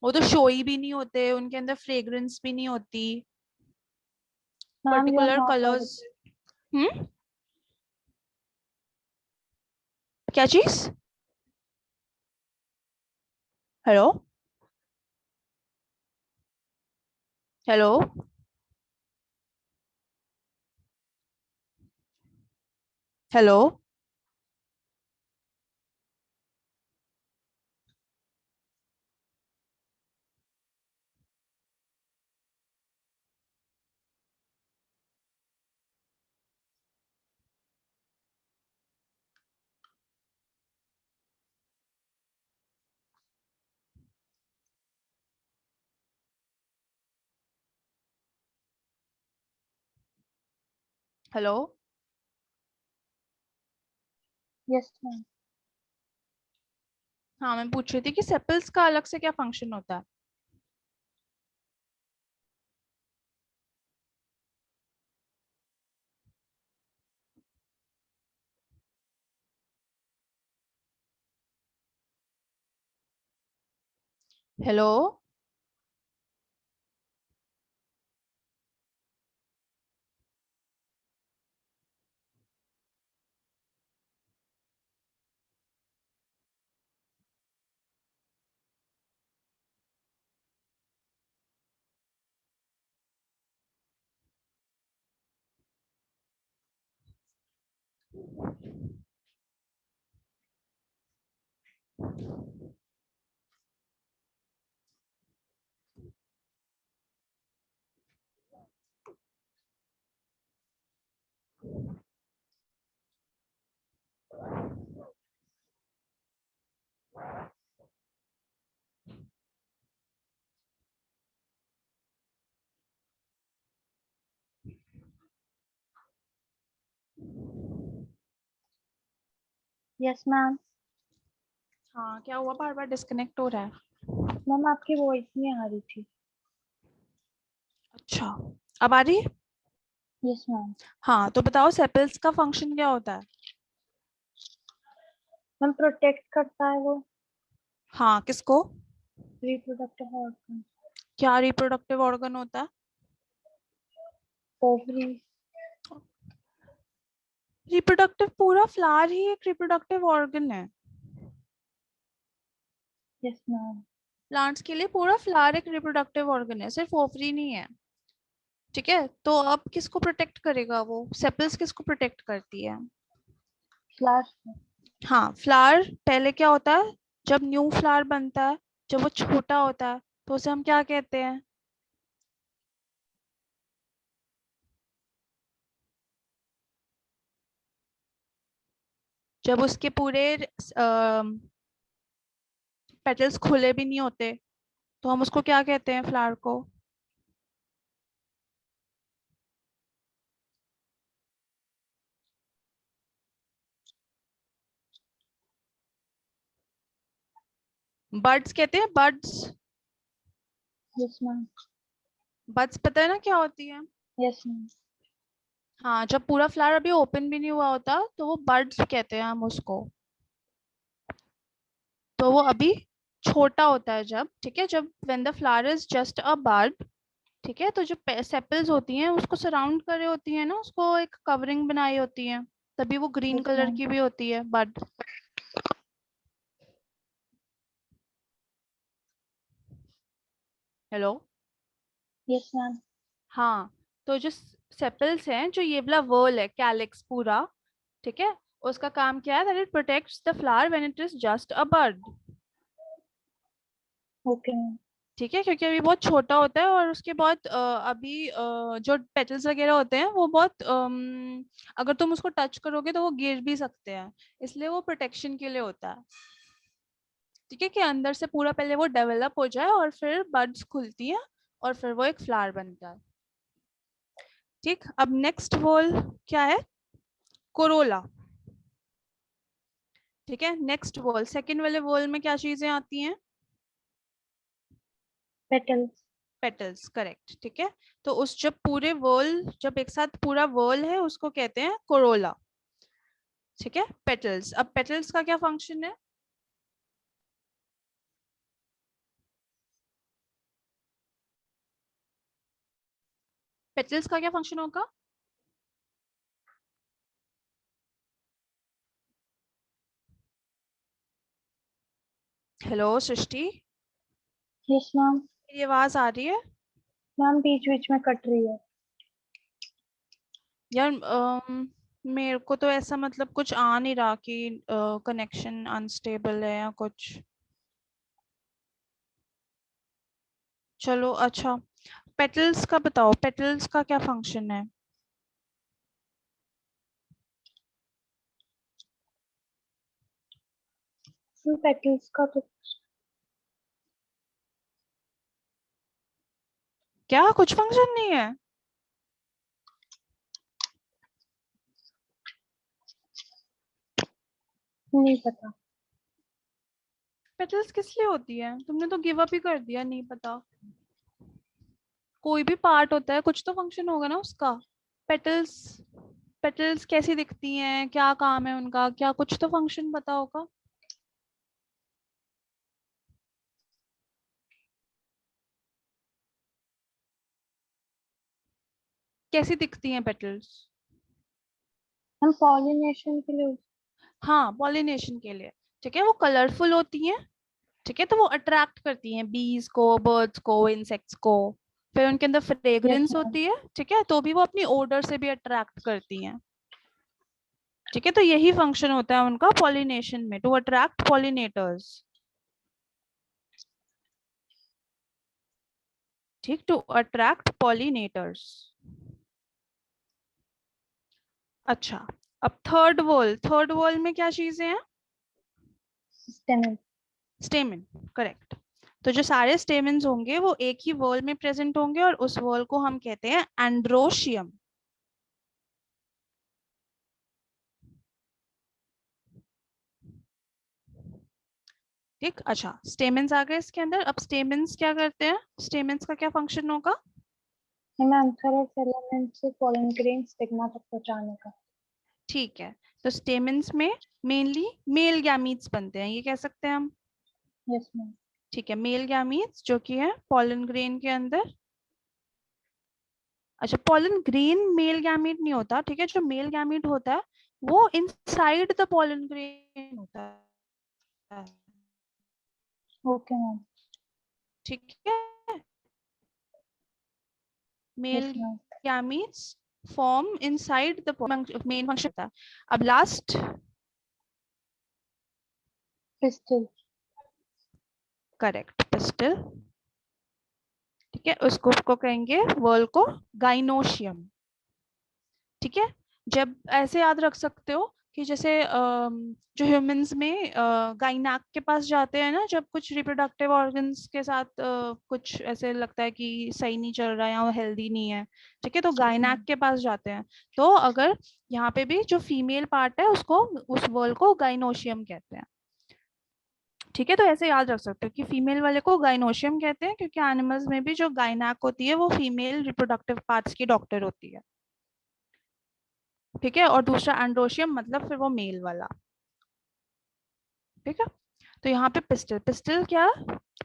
वो तो शोई भी नहीं होते, उनके अंदर फ्रेग्रेंस भी नहीं होती, Ma'am, you are particular not colours. audible. क्या चीज, hello, hello, hello, hello. Yes, ma'am. हाँ, मैं पूछ रही थी कि सेपल्स का अलग से क्या फंक्शन होता है, हेलो। Yes, ma'am. हाँ, क्या हुआ, बार बार डिस्कनेक्ट हो रहा है, मैम आपकी वॉइस नहीं आ रही थी. अच्छा, अब आ रही है। Yes, ma'am. हाँ, तो बताओ सेपल्स का फंक्शन क्या होता है, मैम प्रोटेक्ट करता है वो हाँ, किसको, reproductive organ. क्या रिप्रोडक्टिव ऑर्गन होता है? ओवरी। रिप्रोडक्टिव, पूरा फ्लावर ही एक रिप्रोडक्टिव ऑर्गन है। Yes ma'am. प्लांट्स के लिए पूरा फ्लावर एक रिप्रोडक्टिव ऑर्गन है, सिर्फ ओवरी नहीं है। ठीक है, तो अब किसको प्रोटेक्ट करेगा वो? सेपल्स किसको प्रोटेक्ट करती है? फ्लावर्स। हाँ, फ्लावर पहले क्या होता है, जब न्यू फ्लावर बनता है, जब वो छोटा होता है तो उसे हम क्या कहते हैं? जब उसके पूरे पेटल्स खुले भी नहीं होते तो हम उसको क्या कहते हैं, फ्लावर को? बर्ड्स कहते हैं, बर्ड्स। Yes ma'am. बर्ड्स पता है ना क्या होती है? Yes ma'am. हाँ, जब पूरा फ्लावर अभी ओपन भी नहीं हुआ होता तो वो बर्ड्स कहते हैं हम उसको। तो वो अभी छोटा होता है जब, ठीक है, जब when the flower is just a bud, ठीक है, तो जो सेपल्स होती हैं उसको सराउंड करे होती है ना, उसको एक कवरिंग बनाई होती है, तभी वो ग्रीन यस कलर मैम। की भी होती है बड। हेलो। Yes ma'am. हाँ, तो जो सेपल्स हैं, जो ये वाला वर्ल है कैलिक्स पूरा, ठीक है, उसका काम क्या है, that it protects the flower when it is just a bud. Okay ma'am. ठीक है, क्योंकि अभी बहुत छोटा होता है और उसके बहुत अभी जो पेटल्स वगैरह होते हैं वो बहुत अगर तुम उसको टच करोगे तो वो गिर भी सकते हैं, इसलिए वो प्रोटेक्शन के लिए होता है। ठीक है, कि अंदर से पूरा पहले वो डेवलप हो जाए और फिर बड्स खुलती हैं और फिर वो एक फ्लावर बनता है। ठीक, अब नेक्स्ट वॉल क्या है? कोरोला। ठीक है, नेक्स्ट वॉल, सेकेंड वाले वॉल में क्या चीजें आती हैं? पेटल्स। Petals, correct. ठीक है, तो उस जब पूरे वॉल, जब एक साथ पूरा वॉल है उसको कहते हैं कोरोला। ठीक है, पेटल्स। अब पेटल्स का क्या फंक्शन है? पेटल्स का क्या फंक्शन होगा? हेलो सृष्टि, यस मैम। मेरी आवाज आ रही है? मैम बीच बीच में कट रही है। यार मेरे को तो ऐसा मतलब कुछ आ नहीं रहा कि कनेक्शन अनस्टेबल है या कुछ। चलो अच्छा, पेटल्स का बताओ, पेटल्स का क्या फंक्शन है? पेटल्स का तो क्या कुछ फंक्शन नहीं है? नहीं पता। पेटल्स किस लिए होती है? तुमने तो गिव अप ही कर दिया, नहीं पता। कोई भी पार्ट होता है कुछ तो फंक्शन होगा ना उसका। पेटल्स, पेटल्स कैसी दिखती हैं, क्या काम है उनका, क्या कुछ तो फंक्शन पता होगा। कैसी दिखती हैं पेटल्स? हम पॉलिनेशन के लिए। हाँ, पॉलिनेशन के लिए। ठीक है, वो कलरफुल होती हैं। ठीक है, तो वो अट्रैक्ट करती हैं बीज को, बर्ड्स को, इंसेक्ट्स को। फिर उनके अंदर यस फ्रेग्रेंस मैम। होती है, ठीक है, तो भी वो अपनी ओडर से भी अट्रैक्ट करती हैं। ठीक है, तो यही फंक्शन होता है उनका पॉलिनेशन में, टू अट्रैक्ट पॉलिनेटर्स। ठीक, टू अट्रैक्ट पॉलिनेटर्स। अच्छा, अब थर्ड वॉल, थर्ड वॉल में क्या चीजें हैं? स्टेमन। स्टेमन, करेक्ट। तो जो सारे स्टेमन्स होंगे वो एक ही वॉल में प्रेजेंट होंगे और उस वॉल को हम कहते हैं एंड्रोशियम। ठीक, अच्छा, स्टेमन्स आ गए इसके अंदर। अब स्टेमन्स क्या करते हैं, स्टेमन्स का क्या फंक्शन होगा? मैम थर्ड फिलामेंट से पोलन ग्रेन स्टिग्मा तक पहुंचाने का। ठीक है, तो स्टेमन्स में मेनली मेल गैमीट्स बनते हैं, ये कह सकते हैं हम। Yes ma'am. ठीक है, मेल गैमीट्स जो कि है पॉलन ग्रेन के अंदर। अच्छा, पॉलन ग्रेन मेल गैमीट नहीं होता, ठीक है, जो मेल गैमीट होता है वो इनसाइड द पॉलन ग्रेन होता है। Okay ma'am. ठीक है, yes male ma'am. Gametes form inside the main function होता है। अब लास्ट पिस्टल। Correct, pistol. ठीक है, उस ग्रुप को कहेंगे वर्ल को गाइनोशियम। ठीक है, जब ऐसे याद रख सकते हो कि जैसे जो ह्यूमंस में गाइनैक के पास जाते हैं ना, जब कुछ रिप्रोडक्टिव ऑर्गन्स के साथ कुछ ऐसे लगता है कि सही नहीं चल रहा है या वो हेल्दी नहीं है, ठीक है, तो गाइनैक के पास जाते हैं। तो अगर यहाँ पे भी जो फीमेल पार्ट है उसको, उस वर्ल को गाइनोशियम कहते हैं। ठीक है, तो ऐसे याद रख सकते हो कि फीमेल वाले को गाइनोशियम कहते हैं, क्योंकि एनिमल्स में भी जो गाइनैक होती है वो फीमेल रिप्रोडक्टिव पार्ट्स की डॉक्टर होती है। ठीक है, और दूसरा एंड्रोशियम मतलब फिर वो मेल वाला। ठीक है, तो यहाँ पे पिस्टल, पिस्टल क्या,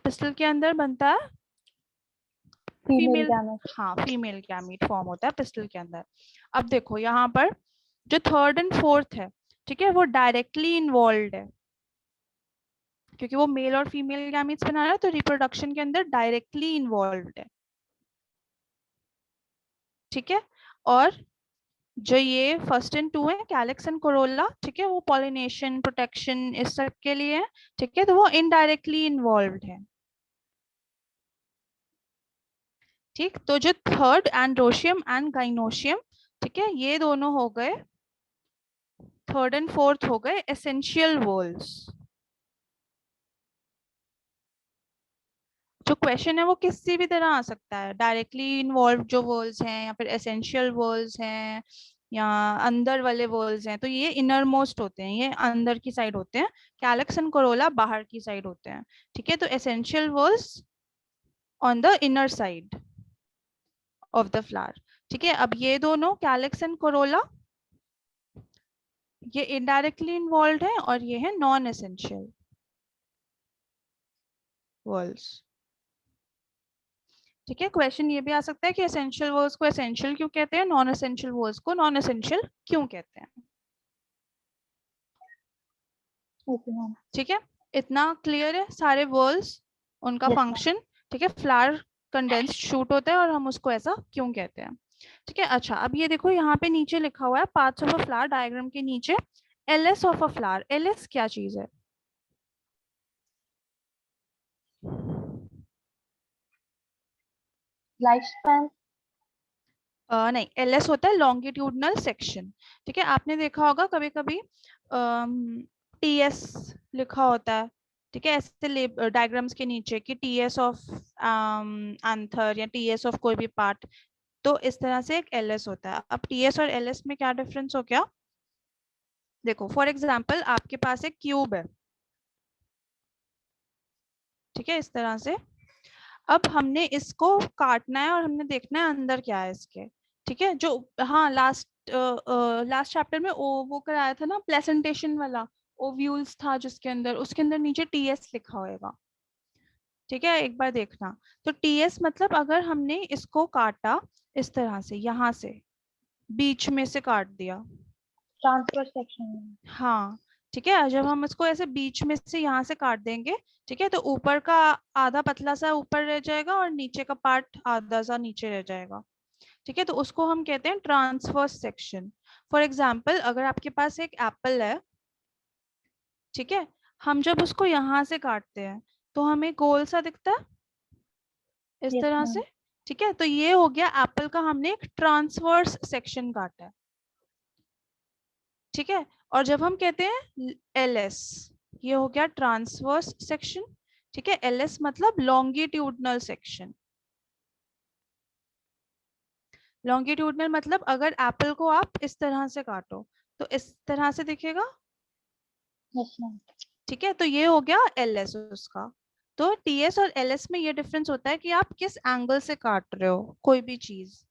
पिस्टल के अंदर बनता है फीमेल फीमेल, गैमेट। हाँ फीमेल गैमीट फॉर्म होता है पिस्टल के अंदर। अब देखो यहाँ पर जो थर्ड एंड फोर्थ है, ठीक है, वो डायरेक्टली इन्वॉल्व है, क्योंकि वो मेल और फीमेल गैमीट्स बना रहा है, तो रिप्रोडक्शन के अंदर डायरेक्टली इन्वॉल्व है। ठीक है, और जो ये फर्स्ट एंड टू है कैलिक्स एंड कोरोला, ठीक है, वो पॉलिनेशन प्रोटेक्शन इस सब के लिए है। ठीक है, तो वो इनडायरेक्टली इन्वॉल्व्ड है। ठीक, तो जो थर्ड एंड्रोशियम एंड गाइनोशियम, ठीक है, ये दोनों हो गए, थर्ड एंड फोर्थ हो गए एसेंशियल वॉल्स। जो क्वेश्चन है वो किसी भी तरह आ सकता है, डायरेक्टली इन्वॉल्व जो वर्ल्स हैं, या फिर एसेंशियल वर्ल्स हैं, या अंदर वाले वर्ल्स हैं, तो ये इनर मोस्ट होते हैं, ये अंदर की साइड होते हैं, कैलक्स एंड कोरोला बाहर की साइड होते हैं। ठीक है, तो essential whorls on the inner side of the flower. ठीक है, अब ये दोनों कैलक्स एंड कोरोला ये इनडायरेक्टली इन्वॉल्व है, और ये है नॉन एसेंशियल वर्ल्स। ठीक है, क्वेश्चन ये भी आ सकता है कि एसेंशियल वर्ड्स को एसेंशियल क्यों कहते हैं, नॉन एसेंशियल वर्ड्स को नॉन एसेंशियल क्यों कहते हैं। Okay ma'am. ठीक है, इतना क्लियर है सारे वर्ड्स, उनका यस मैम। फंक्शन। ठीक है, फ्लावर कंडेंस्ड शूट होता है और हम उसको ऐसा क्यों कहते हैं। ठीक है, अच्छा अब ये देखो यहाँ पे नीचे लिखा हुआ है parts of a flower diagram के नीचे LS of a flower. LS क्या चीज है? Life span. नहीं, एलएस होता है लॉन्गिट्यूडनल सेक्शन। ठीक है, आपने देखा होगा कभी कभी टीएस लिखा होता है, ठीक है, ऐसे डायग्राम्स के नीचे कि टीएस ऑफ आंथर या टीएस ऑफ कोई भी पार्ट, तो इस तरह से एक एलएस होता है। अब टीएस और एलएस में क्या डिफरेंस हो गया, देखो फॉर एग्जांपल आपके पास एक क्यूब है, ठीक है, इस तरह से। अब हमने इसको काटना है और हमने देखना है अंदर क्या है इसके। ठीक है, जो हाँ लास्ट चैप्टर में वो कराया था ना प्लेसेंटेशन वाला, ओव्यूल्स था जिसके अंदर, उसके अंदर नीचे टीएस लिखा होएगा। ठीक है, एक बार देखना। तो टीएस मतलब अगर हमने इसको काटा इस तरह से, यहाँ से बीच में से काट दिया, ट्रांसफर सेक्शन। हाँ ठीक है, जब हम इसको ऐसे बीच में से यहाँ से काट देंगे, ठीक है, तो ऊपर का आधा पतला सा ऊपर रह जाएगा और नीचे का पार्ट आधा सा नीचे रह जाएगा। ठीक है, तो उसको हम कहते हैं ट्रांसवर्स सेक्शन। फॉर एग्जाम्पल अगर आपके पास एक एप्पल है, ठीक है, हम जब उसको यहाँ से काटते हैं तो हमें गोल सा दिखता है इस यस तरह से। मैम। ठीक है, तो ये हो गया एप्पल का, हमने एक ट्रांसवर्स सेक्शन काटा है। ठीक है, और जब हम कहते हैं एलएस, ये हो गया ट्रांसवर्स सेक्शन। ठीक है, एलएस मतलब लॉन्गिट्यूडनल सेक्शन। लॉन्गिट्यूडनल मतलब अगर एप्पल को आप इस तरह से काटो तो इस तरह से दिखेगा। Yes ma'am. ठीक है, तो ये हो गया एलएस उसका। तो टीएस और एलएस में ये डिफरेंस होता है कि आप किस एंगल से काट रहे हो कोई भी चीज।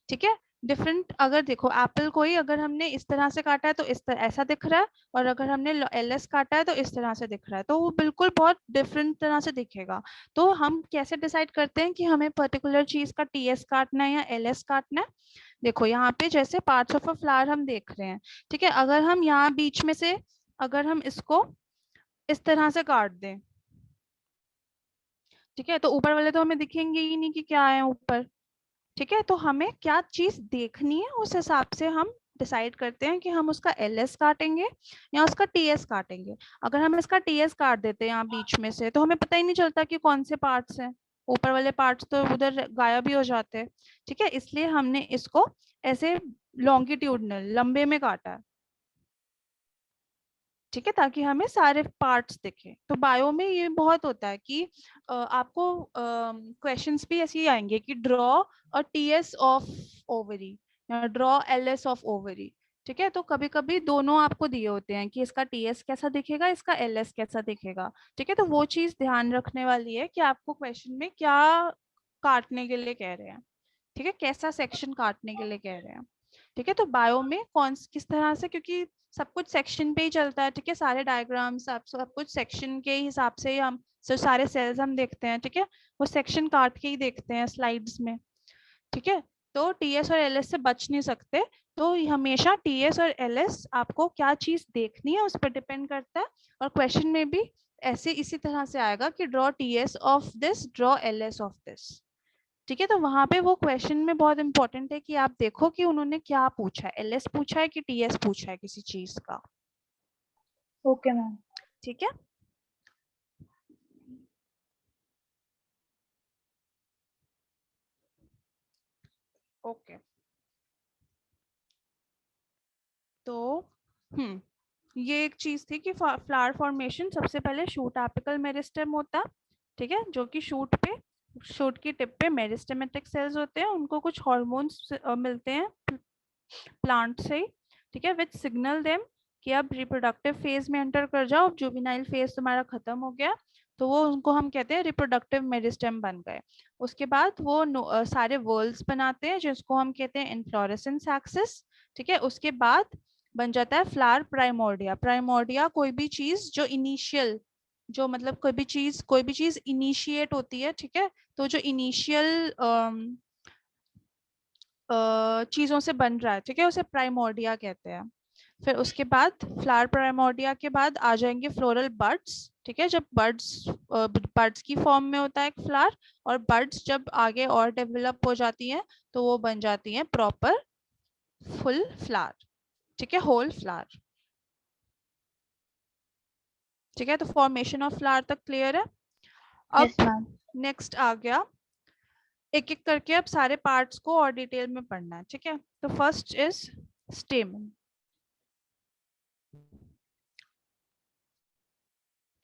ठीक है, डिफरेंट, अगर देखो एप्पल को ही अगर हमने इस तरह से काटा है तो इस तरह ऐसा दिख रहा है, और अगर हमने एलएस काटा है तो इस तरह से दिख रहा है, तो वो बिल्कुल बहुत डिफरेंट तरह से दिखेगा। तो हम कैसे डिसाइड करते हैं कि हमें पर्टिकुलर चीज का टीएस काटना है या एलएस काटना है? देखो यहाँ पे जैसे पार्ट्स ऑफ अ फ्लावर हम देख रहे हैं, ठीक है, अगर हम यहाँ बीच में से अगर हम इसको इस तरह से काट दें, ठीक है, तो ऊपर वाले तो हमें दिखेंगे ही नहीं कि क्या है ऊपर, ठीक है, तो हमें क्या चीज देखनी है उस हिसाब से हम डिसाइड करते हैं कि हम उसका एलएस काटेंगे या उसका टीएस काटेंगे। अगर हम इसका टीएस काट देते हैं यहाँ बीच में से, तो हमें पता ही नहीं चलता कि कौन से पार्ट्स हैं, ऊपर वाले पार्ट्स तो उधर गायब ही हो जाते हैं, ठीक है, इसलिए हमने इसको ऐसे लॉन्गिट्यूडनल लंबे में काटा है, ठीक है, ताकि हमें सारे पार्ट्स दिखे। तो बायो में ये बहुत होता है कि आपको क्वेश्चंस भी ऐसे ही आएंगे कि draw a TS of ovary या ड्रॉ एलएस ऑफ ओवरी, ठीक है, तो कभी कभी दोनों आपको दिए होते हैं कि इसका टीएस कैसा दिखेगा, इसका एलएस कैसा दिखेगा, ठीक है, तो वो चीज ध्यान रखने वाली है कि आपको क्वेश्चन में क्या काटने के लिए कह रहे हैं, ठीक है, कैसा सेक्शन काटने के लिए कह रहे हैं, ठीक है, तो बायो में कौन किस तरह से, क्योंकि सब कुछ सेक्शन पे ही चलता है, ठीक है, सारे डायग्राम सब कुछ सेक्शन के हिसाब से ही हम सारे सेल्स हम देखते हैं, ठीक है, वो सेक्शन काट के ही देखते हैं स्लाइड्स में, ठीक है, तो टीएस और एलएस से बच नहीं सकते, तो हमेशा टीएस और एलएस आपको क्या चीज देखनी है उस पर डिपेंड करता है, और क्वेश्चन में भी ऐसे इसी तरह से आएगा कि draw TS of this, draw LS of this, ठीक है, तो वहां पे वो क्वेश्चन में बहुत इंपॉर्टेंट है कि आप देखो कि उन्होंने क्या पूछा है, एलएस पूछा है कि टीएस पूछा है किसी चीज का। Okay ma'am. ठीक है, ओके, तो ये एक चीज थी कि फ्लावर फॉर्मेशन सबसे पहले शूट एपिकल मेरिस्टेम होता, ठीक है, जो कि शूट की टिप पे मेरिस्टेमेटिक सेल्स होते हैं, उनको कुछ हार्मोन्स मिलते हैं प्लांट से, ठीक है, विच सिग्नल देम कि अब रिप्रोडक्टिव फेज में एंटर कर जाओ, जुवेनाइल फेज तुम्हारा खत्म हो गया, तो वो उनको हम कहते हैं रिप्रोडक्टिव मेरिस्टेम बन गए। उसके बाद वो सारे वर्ल्स बनाते हैं जिसको हम कहते हैं इन्फ्लोरेसेंस एक्सिस, ठीक है, उसके बाद बन जाता है फ्लावर प्राइमोर्डिया। प्राइमोर्डिया कोई भी चीज जो इनिशियल, जो मतलब कोई भी चीज इनिशिएट होती है, ठीक है, तो जो इनिशियल चीजों से बन रहा है, ठीक है, उसे प्राइमोर्डिया कहते हैं। फिर उसके बाद फ्लावर प्राइमोर्डिया के बाद आ जाएंगे फ्लोरल बड्स, ठीक है, जब बड्स की फॉर्म में होता है एक फ्लावर, और बड्स जब आगे और डेवलप हो जाती हैं तो वो बन जाती हैं प्रॉपर फुल फ्लावर, ठीक है, होल फ्लावर, ठीक है, तो फॉर्मेशन ऑफ फ्लावर तक क्लियर है। यस अब मैम। नेक्स्ट आ गया, एक एक करके अब सारे पार्ट्स को और डिटेल में पढ़ना है, ठीक है, तो फर्स्ट इज स्टेमन,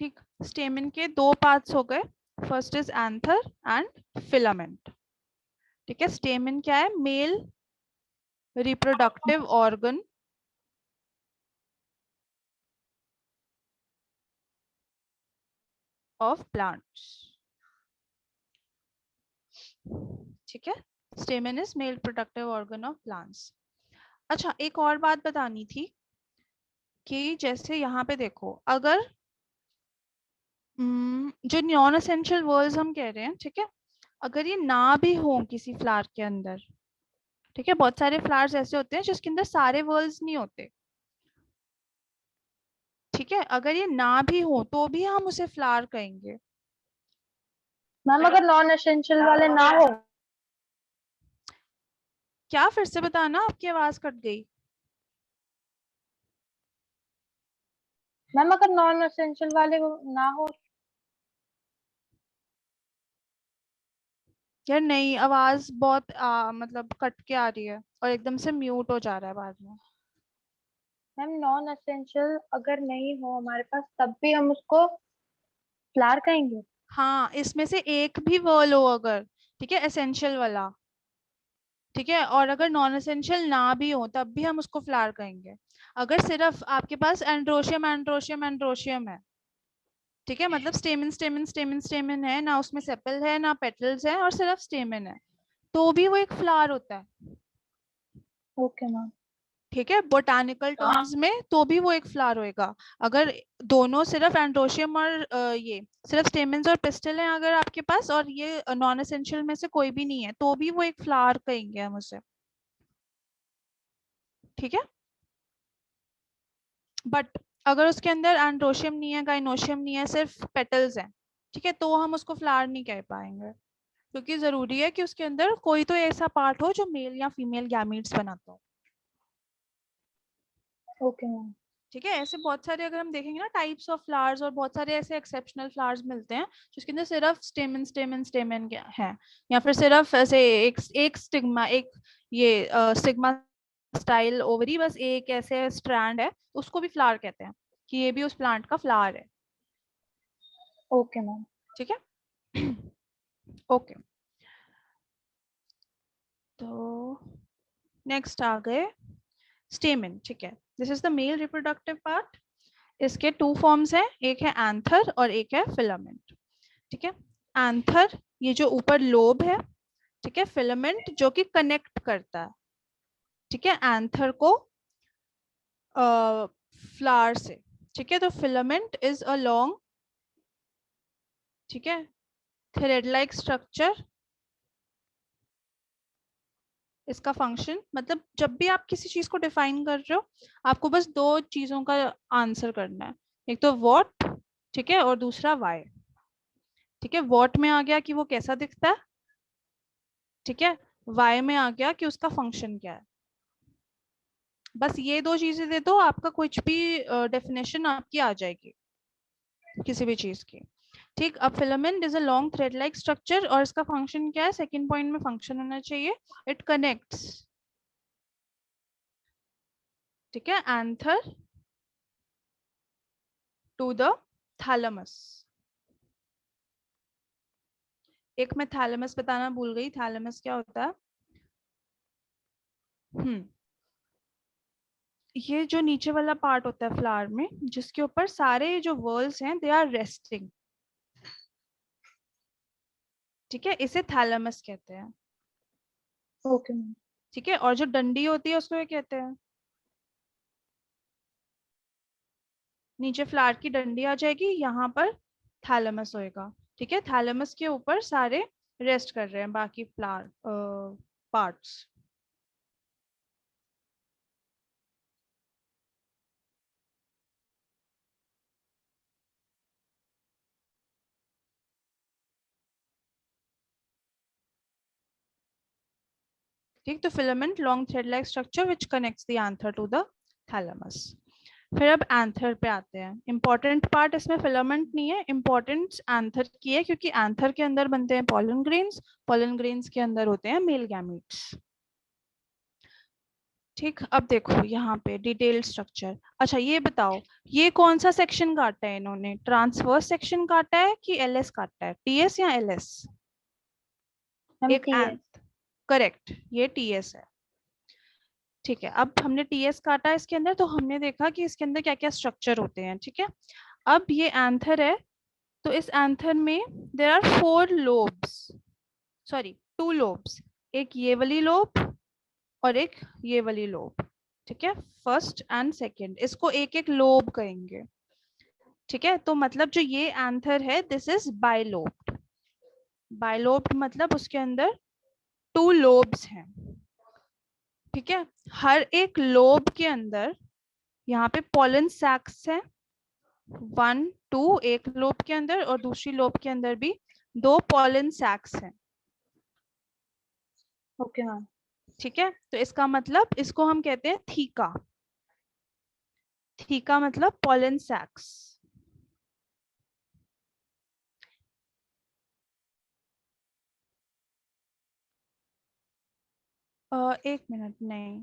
ठीक, स्टेमन के दो पार्ट्स हो गए, first is anther and filament, ठीक है, स्टेमन क्या है, male reproductive organ of plants, ठीक है, स्टेमन is male productive organ of plants. अच्छा, एक और बात बतानी थी कि जैसे यहाँ पे देखो, अगर जो नॉन एसेंशियल वर्ड्स हम कह रहे हैं, ठीक है, अगर ये ना भी हो किसी फ्लावर के अंदर, ठीक है, बहुत सारे फ्लावर्स ऐसे होते हैं जिसके अंदर सारे वर्ड्स नहीं होते, ठीक है, अगर ये ना भी हो तो भी हम उसे फ्लावर कहेंगे। मैम अगर नॉन एसेंशियल वाले ना हो? क्या, फिर से बताना, आपकी आवाज कट गई। मैम अगर नॉन एसेंशियल वाले ना हो? यार नहीं, आवाज बहुत मतलब कट के आ रही है और एकदम से म्यूट हो जा रहा है बाद में। मैम नॉन एसेंशियल अगर नहीं हो हमारे पास तब भी हम उसको फ्लावर कहेंगे? हाँ, इसमें से एक भी वर्ड हो अगर, ठीक है, एसेंशियल वाला, ठीक है, और अगर नॉन एसेंशियल ना भी हो तब भी हम उसको फ्लावर कहेंगे। अगर सिर्फ आपके पास एंड्रोशियम एंड्रोशियम एंड्रोशियम है, ठीक है, मतलब स्टेमन स्टेमन स्टेमन स्टेमन है ना, उसमें सेपल है ना पेटल्स है और सिर्फ स्टेमन है, तो भी वो एक फ्लावर होता है। Okay ma'am. ठीक है, बोटानिकल टर्म्स में तो भी वो एक फ्लावर होएगा। अगर दोनों सिर्फ एंड्रोशियम और ये सिर्फ स्टेमेंस और पिस्टल हैं अगर आपके पास, और ये नॉन एसेंशियल में से कोई भी नहीं है, तो भी वो एक फ्लावर कहेंगे हम उसे। ठीक है, बट अगर उसके अंदर एंड्रोशियम नहीं है, गाइनोशियम नहीं है, सिर्फ पेटल्स हैं, ठीक है, तो हम उसको फ्लावर नहीं कह पाएंगे, क्योंकि जरूरी है कि उसके अंदर कोई तो ऐसा पार्ट हो जो मेल या फीमेल गैमीट्स बनाता हो। Okay ma'am. ठीक है, ऐसे बहुत सारे अगर हम देखेंगे ना टाइप्स ऑफ फ्लावर्स, और बहुत सारे ऐसे एक्सेप्शनल फ्लावर्स मिलते हैं जिसके अंदर सिर्फ स्टेमन स्टेमन स्टेमन है, या फिर सिर्फ ऐसे एक स्टिग्मा, एक ये स्टिग्मा स्टाइल ओवरी, बस एक ऐसे स्ट्रैंड है, उसको भी फ्लावर कहते हैं, कि ये भी उस प्लांट का फ्लावर है। Okay ma'am. ठीक है। ओके, तो नेक्स्ट आ गए स्टेमन। ठीक है, this is the male reproductive part. इसके टू फॉर्म्स हैं, एक है एंथर और एक है फिलामेंट। ठीक है, एंथर ये जो ऊपर लोब है, ठीक है, फिलामेंट जो कि कनेक्ट करता है, ठीक है, एंथर को फ्लावर से। ठीक है, तो फिलामेंट इज अ लॉन्ग, ठीक है, थ्रेड लाइक स्ट्रक्चर। इसका फंक्शन मतलब जब भी आप किसी चीज को डिफाइन कर रहे हो, आपको बस दो चीजों का आंसर करना है, एक तो व्हाट, ठीक है, और दूसरा व्हाई। ठीक है, व्हाट में आ गया कि वो कैसा दिखता है, ठीक है, व्हाई में आ गया कि उसका फंक्शन क्या है। बस ये दो चीजें दे दो, आपका कुछ भी डेफिनेशन आपकी आ जाएगी किसी भी चीज की। ठीक, अब filament is a long thread like structure, और इसका फंक्शन क्या है, सेकंड पॉइंट में फंक्शन होना चाहिए, इट कनेक्ट्स, ठीक है, एंथर टू द थैलेमस। एक मैं थैलेमस बताना भूल गई, थैलेमस क्या होता है। ये जो नीचे वाला पार्ट होता है फ्लावर में, जिसके ऊपर सारे जो वर्ल्स हैं दे आर रेस्टिंग, ठीक है, इसे थैलेमस कहते हैं। Okay ma'am. ठीक है, और जो डंडी होती है उसको क्या कहते हैं, नीचे फ्लावर की डंडी आ जाएगी, यहाँ पर थैलेमस होएगा। ठीक है, थैलेमस के ऊपर सारे रेस्ट कर रहे हैं बाकी फ्लावर पार्ट्स। ठीक, तो filament long thread like structure which connects the anther to the thalamus. फिर अब एंथर पे आते हैं। इंपॉर्टेंट पार्ट इसमें फिलामेंट नहीं है, इंपॉर्टेंट एंथर की है, क्योंकि एंथर के अंदर बनते हैं पॉलन ग्रेन्स, पॉलन ग्रेन्स के अंदर होते हैं मेल गैमीट्स। ठीक, अब देखो यहाँ पे डिटेल्ड स्ट्रक्चर। अच्छा ये बताओ, ये कौन सा सेक्शन काटा है इन्होंने, ट्रांसवर्स सेक्शन काटा है कि एलएस काटा है, टीएस या एलएस। मैम एक टी है। एंथ, करेक्ट, ये टीएस है। ठीक है, अब हमने टीएस काटा इसके अंदर, तो हमने देखा कि इसके अंदर क्या क्या स्ट्रक्चर होते हैं। ठीक है, अब ये एंथर है, तो इस एंथर में there are 4 lobes, sorry 2 lobes, एक ये वाली लोब और एक ये वाली लोब। ठीक है, फर्स्ट एंड सेकंड, इसको एक एक लोब कहेंगे। ठीक है, तो मतलब जो ये एंथर है दिस इज बाइलोब्ड। बाइलोब्ड मतलब उसके अंदर 2 लोब्स हैं। ठीक है, हर एक लोब के अंदर यहाँ पे पॉलन सैक्स है, 1 2, एक लोब के अंदर, और दूसरी लोब के अंदर भी 2 पॉलन सैक्स हैं। Okay ma'am. ठीक है, तो इसका मतलब इसको हम कहते हैं थीका। थीका मतलब पॉलन सैक्स। एक मिनट, नहीं,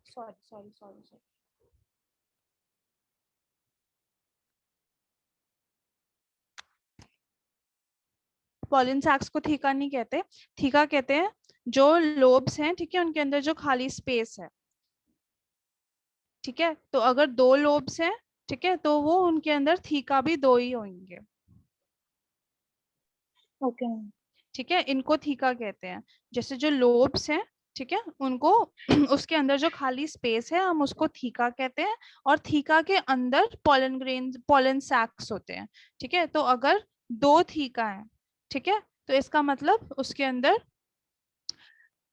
sorry sorry sorry sorry, pollen sacs को थीका नहीं कहते, थीका कहते हैं जो लोब्स हैं, ठीक है, उनके अंदर जो खाली स्पेस है। ठीक है, तो अगर 2 लोब्स हैं, ठीक है, तो वो उनके अंदर थीका भी 2 ही होंगे। Okay ma'am. ठीक है, इनको थीका कहते हैं। जैसे जो लोब्स हैं ठीक है, उनको उसके अंदर जो खाली स्पेस है हम उसको थीका कहते हैं, और थीका के अंदर पोलन ग्रेन, पोलन सैक्स होते हैं। ठीक है, तो अगर 2 थीका है, ठीक है, तो इसका मतलब उसके अंदर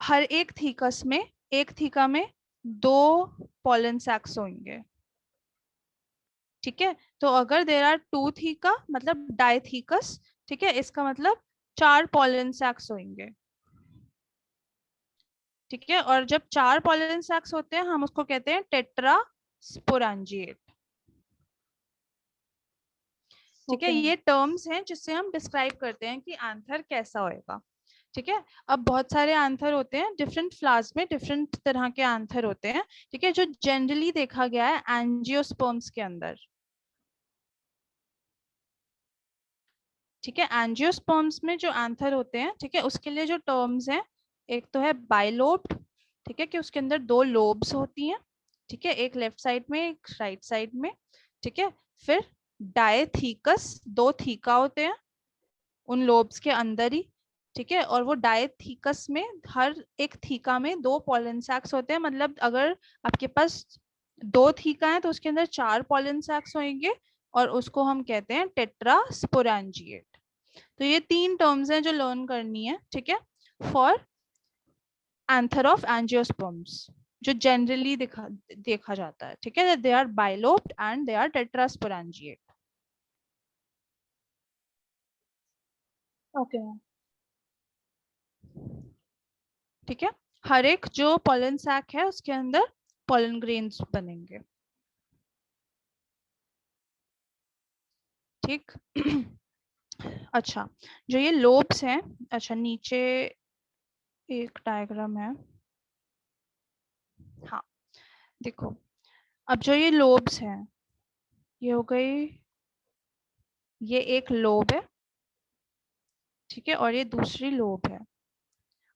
हर एक थीकस में, एक थीका में 2 पोलन सैक्स होंगे। ठीक है, तो अगर देर आर 2 थीका मतलब डाइथीकस, ठीक है, इसका मतलब 4 पोलन सैक्स होंगे। ठीक है, और जब 4 पोलन सैक्स होते हैं हम उसको कहते हैं टेट्रास्पोरेंजिएट। ठीक है, ओके ये टर्म्स हैं जिससे हम डिस्क्राइब करते हैं कि आंसर कैसा होएगा। ठीक है, अब बहुत सारे आंसर होते हैं, डिफरेंट फ्लावर्स में डिफरेंट तरह के आंसर होते हैं। ठीक है, जो जनरली देखा गया है एंजियोस्पर्म्स के अंदर। ठीक है, एंजियोस्पर्म्स में जो आंसर होते हैं, ठीक है, उसके लिए जो टर्म्स हैं, एक तो है बाइलोब्ड, ठीक है, कि उसके अंदर 2 लोब्स होती हैं। ठीक है, एक लेफ्ट साइड में एक राइट साइड में। ठीक है, फिर डायथीकस, 2 थीका होते हैं उन लोब्स के अंदर ही। ठीक है, और वो डायथीकस में हर एक थीका में 2 पोलन सैक्स होते हैं, मतलब अगर आपके पास 2 थीका है तो उसके अंदर 4 पोलन सैक्स होंगे, और उसको हम कहते हैं टेट्रास्पोरेंजिएट। तो ये 3 टर्म्स हैं जो लर्न करनी है। ठीक है, फॉर एंथर ऑफ एंजियोस्पर्म्स, जो जनरली देखा जाता है। ठीक है, they are bilobed and they are tetrasporangiate. Okay. ठीक है, हर एक जो पोलन सैक है उसके अंदर पोलन ग्रेन्स बनेंगे। ठीक अच्छा, जो ये लोब्स हैं, अच्छा नीचे एक डायग्राम है, हाँ देखो, अब जो ये लोब्स हैं, ये हो गई, ये एक लोब है, ठीक है, और ये दूसरी लोब है।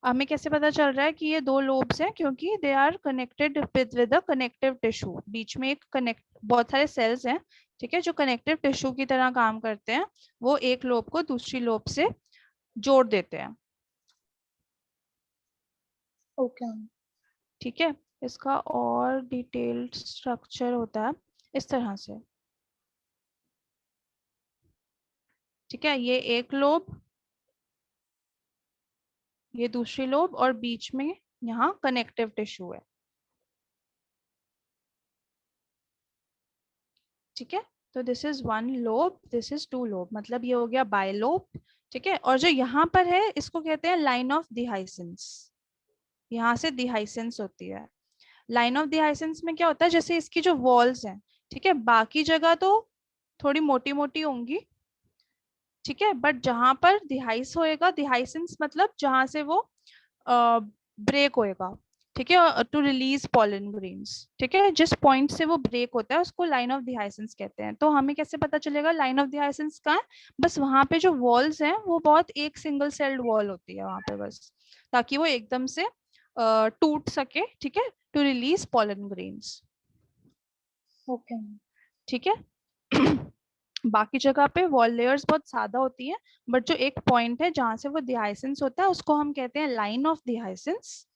हमें कैसे पता चल रहा है कि ये 2 लोब्स हैं? क्योंकि they are connected with a connective tissue, बीच में एक कनेक्ट, बहुत सारे सेल्स हैं, ठीक है, जो कनेक्टिव टिश्यू की तरह काम करते हैं, वो एक लोब को दूसरी लोब से जोड़ देते हैं। ओके। ठीक है, इसका और डिटेल्ड स्ट्रक्चर होता है इस तरह से। ठीक है, ये एक लोब, ये दूसरी लोब, और बीच में यहाँ कनेक्टिव टिश्यू है। ठीक है, तो this is 1 lobe, this is 2 lobe, मतलब ये हो गया बाइलोब। ठीक है, और जो यहाँ पर है इसको कहते हैं लाइन ऑफ दिहाइसेंस। यहाँ से दिहाइसेंस होती है। लाइन ऑफ दिहाइसेंस में क्या होता है, जैसे इसकी जो वॉल्स हैं, ठीक है, बाकी जगह तो थोड़ी मोटी मोटी होंगी, ठीक है, बट जहां पर दिहाइस होएगा, दिहाइसेंस मतलब जहां से वो ब्रेक होएगा, ठीक है, टू रिलीज पॉलन ग्रेन्स। ठीक है, जिस पॉइंट से वो ब्रेक होता है उसको लाइन ऑफ दिहाइसेंस कहते हैं। तो हमें कैसे पता चलेगा लाइन ऑफ दिहाइसेंस कहाँ है? बस वहां पे जो वॉल्स हैं वो बहुत एक सिंगल सेल्ड वॉल होती है वहां पे, बस ताकि वो एकदम से टूट सके, ठीक है, to release pollen grains. Okay. ठीक है बाकी जगह पे वॉल लेयर्स बहुत सादा होती है, बट जो एक पॉइंट है जहां से वो दिहाइसेंस होता है उसको हम कहते हैं लाइन ऑफ दिहाइसेंस।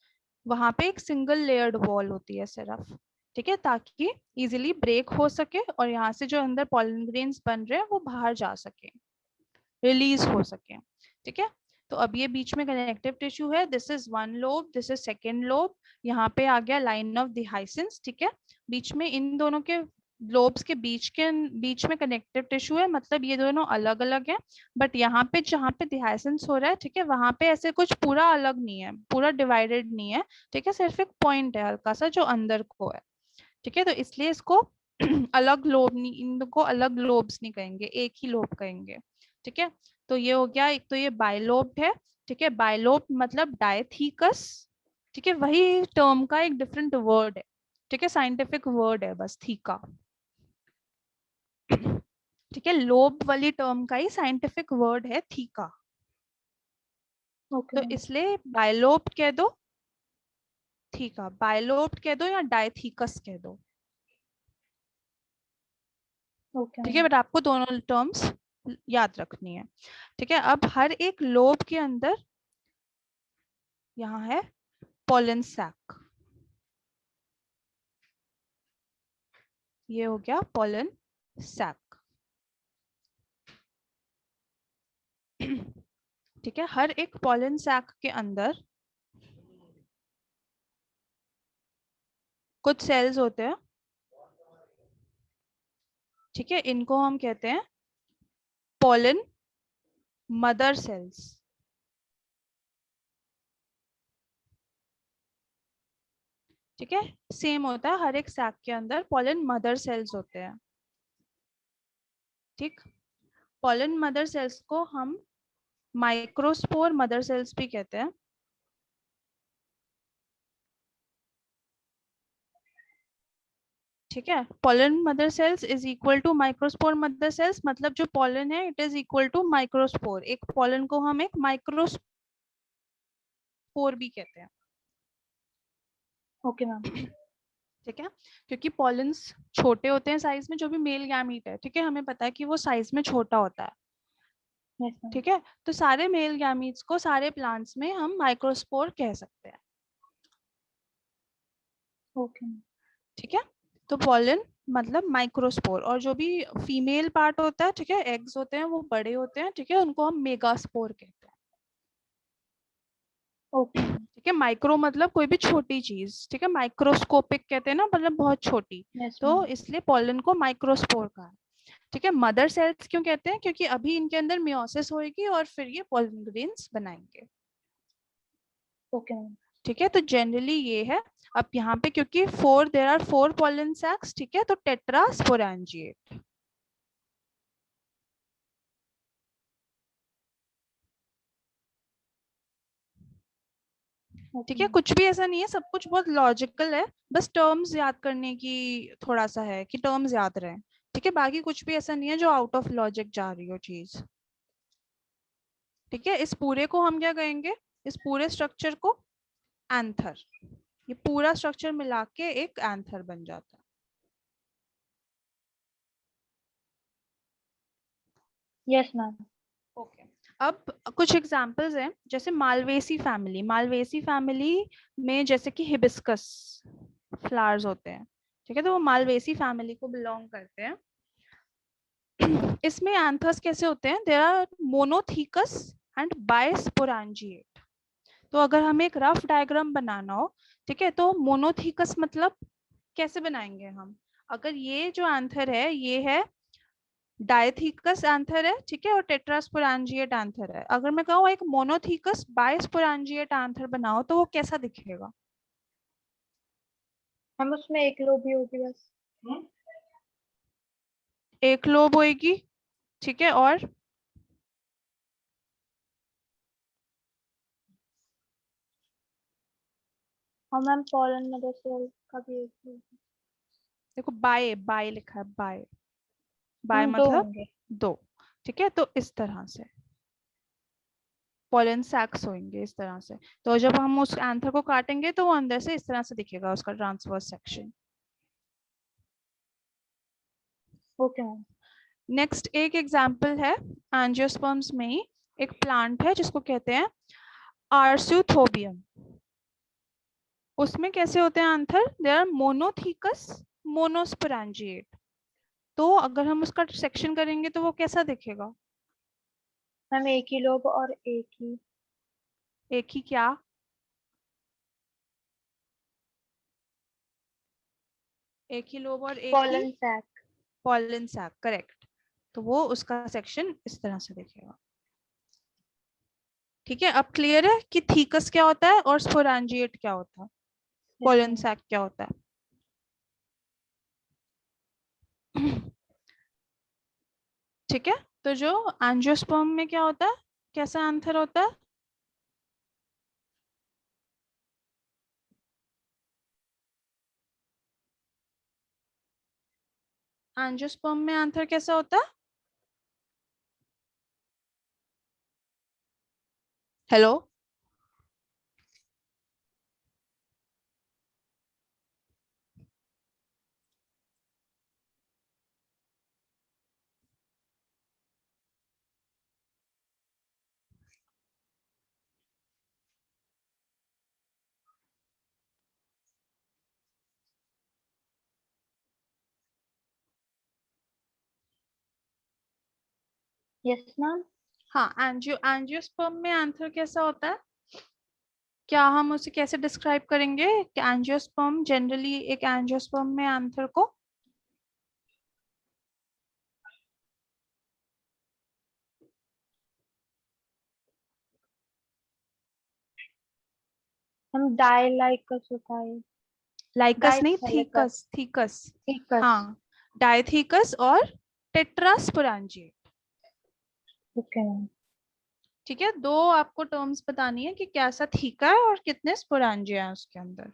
वहां पे एक सिंगल लेयर्ड वॉल होती है सिर्फ, ठीक है, ताकि इजीली ब्रेक हो सके और यहाँ से जो अंदर पॉलन ग्रेन्स बन रहे हैं वो बाहर जा सके, रिलीज हो सके। ठीक है, तो अब ये बीच में कनेक्टिव टिश्यू है, this is 1 lobe, this is 2nd lobe, यहाँ पे आ गया लाइन ऑफ दिहाइसेंस। ठीक है, बीच में इन दोनों के लोब्स के बीच में कनेक्टिव टिश्यू है, मतलब ये दोनों अलग अलग हैं, बट यहाँ पे जहाँ पे दिहाइसेंस हो रहा है, ठीक है, वहां पे ऐसे कुछ पूरा अलग नहीं है, पूरा डिवाइडेड नहीं है। ठीक है, सिर्फ एक पॉइंट है हल्का सा जो अंदर को है। ठीक है, तो इसलिए इसको अलग लोब नहीं, इनको अलग लोब्स नहीं कहेंगे, एक ही लोब कहेंगे। ठीक है, तो ये हो गया, एक तो ये बाइलोब्ड है। ठीक है, बाइलोब मतलब डायथीकस। ठीक है, वही टर्म का एक डिफरेंट वर्ड है। ठीक है, साइंटिफिक वर्ड है बस, थीका। ठीक है, लोब वाली टर्म का ही साइंटिफिक वर्ड है थीका, ओके। तो इसलिए बाइलोब कह दो, थीका बाइलोब कह दो, या डायथीकस कह दो। ओके। ठीक है, बट आपको दोनों टर्म्स याद रखनी है। ठीक है, अब हर एक लोब के अंदर यहाँ है pollen sac. ये हो गया pollen sac. ठीक है, हर एक pollen sac के अंदर कुछ सेल्स होते हैं. ठीक है, इनको हम कहते हैं pollen mother cells. ठीक है, सेम होता है, हर एक सैक के अंदर pollen mother cells होते हैं. ठीक, pollen mother cells को हम माइक्रोस्पोर मदर सेल्स भी कहते हैं. ठीक है, pollen mother cells is equal to microspore mother cells, मतलब जो pollen है it is equal to microspore. एक pollen को हम एक माइक्रोस्पोर भी कहते हैं. Okay ma'am. ठीक है, क्योंकि पॉलन्स छोटे होते हैं साइज में, जो भी मेल गैमीट है, ठीक है, हमें पता है कि वो साइज में छोटा होता है. Yes ma'am. ठीक है, तो सारे मेल गैमीट्स को सारे प्लांट्स में हम माइक्रोस्पोर कह सकते हैं. ओके. ठीक है, तो पॉलन मतलब माइक्रोस्पोर, और जो भी फीमेल पार्ट होता है, ठीक है, एग्स होते हैं वो बड़े होते हैं. ठीक है, उनको हम मेगास्पोर कहते हैं. ओके. ठीक है, माइक्रो मतलब कोई भी छोटी चीज. ठीक है, माइक्रोस्कोपिक कहते हैं ना, मतलब बहुत छोटी. यस तो मैम. इसलिए पॉलन को माइक्रोस्पोर कहा. ठीक है, मदर सेल्स क्यों कहते हैं, क्योंकि अभी इनके अंदर मियोसिस होगी और फिर ये पॉलन ग्रेन्स बनाएंगे. Okay ma'am. ठीक है, तो जनरली ये है. अब यहाँ पे क्योंकि देयर आर 4 pollen sacs, ठीक है, तो टेट्रास्पोरेंजिएट. ठीक है, कुछ भी ऐसा नहीं है, सब कुछ बहुत लॉजिकल है. बस टर्म्स याद करने की थोड़ा सा है कि टर्म्स याद रहे. ठीक है, बाकी कुछ भी ऐसा नहीं है जो आउट ऑफ लॉजिक जा रही हो चीज. ठीक है, इस पूरे को हम क्या कहेंगे, इस पूरे स्ट्रक्चर को एंथर. ये पूरा स्ट्रक्चर मिला के एक एंथर बन जाता है. Yes ma'am. ओके, अब कुछ एग्जांपल्स हैं, जैसे मालवेसी फैमिली. मालवेसी फैमिली में जैसे कि हिबिस्कस फ्लावर्स होते हैं. ठीक है, तो वो मालवेसी फैमिली को बिलोंग करते हैं. इसमें एंथर्स कैसे होते हैं, देयर आर मोनोथीकस एंड बायस्पोरेंजिएट. तो अगर हमें एक रफ डायग्राम बनाना हो, ठीक है, तो मोनोथीकस मतलब कैसे बनाएंगे हम. अगर ये जो एंथर है ये है डायथीकस एंथर है, ठीक है, और टेट्रास्पोरेंजिएट एंथर है. अगर मैं कहूँ एक मोनोथीकस बायस्पोरेंजिएट एंथर बनाओ तो वो कैसा दिखेगा. हम उसमें एक लोब भी होगी बस. एक लोब होगी. ठीक है, और और मैम पॉलन मदर सेल का भी एक लोब. देखो बाय बाय लिखा है, बाय. बाय दो मतलब होंगे. दो. ठीक है, तो इस तरह से पोलन सैक्स होंगे इस तरह से. तो जब हम उस एंथर को काटेंगे तो वो अंदर से इस तरह से दिखेगा उसका transverse section. Okay ma'am. Next एक एग्जांपल है एंजियोस्पर्म्स में ही. एक प्लांट है जिसको कहते हैं आर्स्यूथोबियम. उसमें कैसे होते हैं एंथर, दे आर मोनोथीकस मोनोस्पोरेंजिएट. तो अगर हम उसका सेक्शन करेंगे तो वो कैसा दिखेगा. मैम एक ही लोब और एक ही. एक ही क्या, एक ही लोब और एक ही pollen sac. Pollen sac, correct. तो वो उसका सेक्शन इस तरह से दिखेगा. ठीक है, अब क्लियर है कि थीकस क्या होता है और स्पोरेंजिएट क्या होता है, पॉलन सैक क्या होता है. ठीक है, तो जो एंजियोस्पर्म में क्या होता है, कैसा आंसर होता है. एंजियोस्पर्म में आंसर कैसा होता है. हेलो. Yes ma'am. हाँ, एंजियोस्पर्म में एंथर कैसा होता है, क्या हम उसे कैसे डिस्क्राइब करेंगे एंजियोस्पर्म, जनरली एक एंजियोस्पर्म में एंथर को? हम डाइलाइकस होता है। लाइकस नहीं, डाइथैलेकस। थीकस, थीकस। थीकस। हाँ, डाइथीकस और टेट्रास्पोरेंजिएट। Okay ma'am. ठीक है, दो आपको टर्म्स बतानी है कि कैसा थीका है और कितने स्पोरेंजिया है उसके अंदर।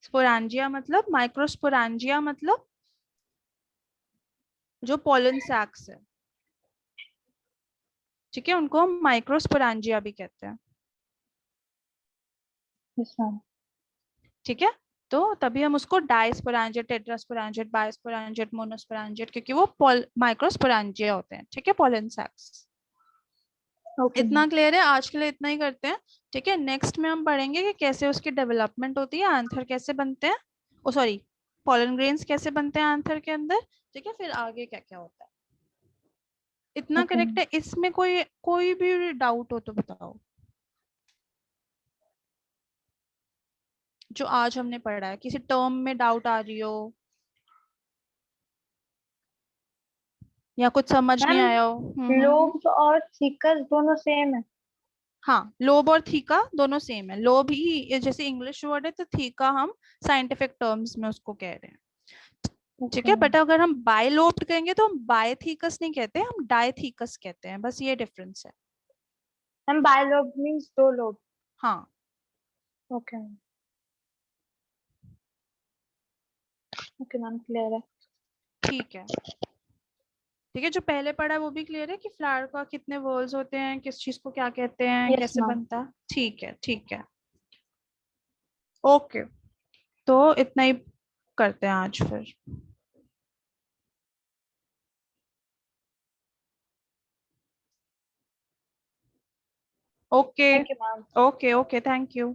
स्पोरेंजिया मतलब, माइक्रोस्पोरेंजिया मतलब जो पोलन सैक्स है, ठीक है, उनको हम माइक्रोस्पोरेंजिया भी कहते हैं। Yes ma'am. ठीक है, तो तभी हम उसको डाइस्पोरेंजिएट, टेट्रास्पोरेंजिएट, बाइस्पोरेंजिएट, मोनोस्पोरेंजिएट, क्योंकि वो माइक्रोस्पोरेंजिया होते हैं। ठीक है, पोलन सैक्स। Okay ma'am. इतना क्लियर है, आज के लिए इतना ही करते हैं। ठीक है, नेक्स्ट में हम पढ़ेंगे कि कैसे उसकी डेवलपमेंट होती है, आंथर कैसे बनते हैं, ओ सॉरी, पोलन ग्रेन्स कैसे बनते हैं आंथर के अंदर। ठीक है, फिर आगे क्या क्या होता है। इतना ओके करेक्ट मैम। है? इसमें कोई कोई भी डाउट हो तो बताओ, जो आज हमने पढ़ा है, किसी टर्म में डाउट आ रही हो या कुछ समझ नहीं मैम, आया हो। लोब्स और थीकस दोनों सेम है? हाँ, लोब और थीका दोनों सेम है। लोब ही जैसे इंग्लिश वर्ड है, तो थीका हम साइंटिफिक टर्म्स में उसको कह रहे हैं। ठीक ओके है, मैम। बट अगर हम बायलोब्ड कहेंगे तो हम बायथीकस नहीं कहते, हम डायथीकस कहते हैं, बस ये डिफरेंस है। मैम बायलोब मीन्स दो लोब। हाँ, okay ma'am. Okay ma'am, clear है। ठीक है। ठीक है, जो पहले पढ़ा है वो भी क्लियर है कि फ्लावर का कितने व्हर्ल्स होते हैं, किस चीज को क्या कहते हैं, यस कैसे मैम। बनता है। ठीक है, ठीक है, ओके, तो इतना ही करते हैं आज फिर। Okay, thank you ma'am. Okay, okay, thank you.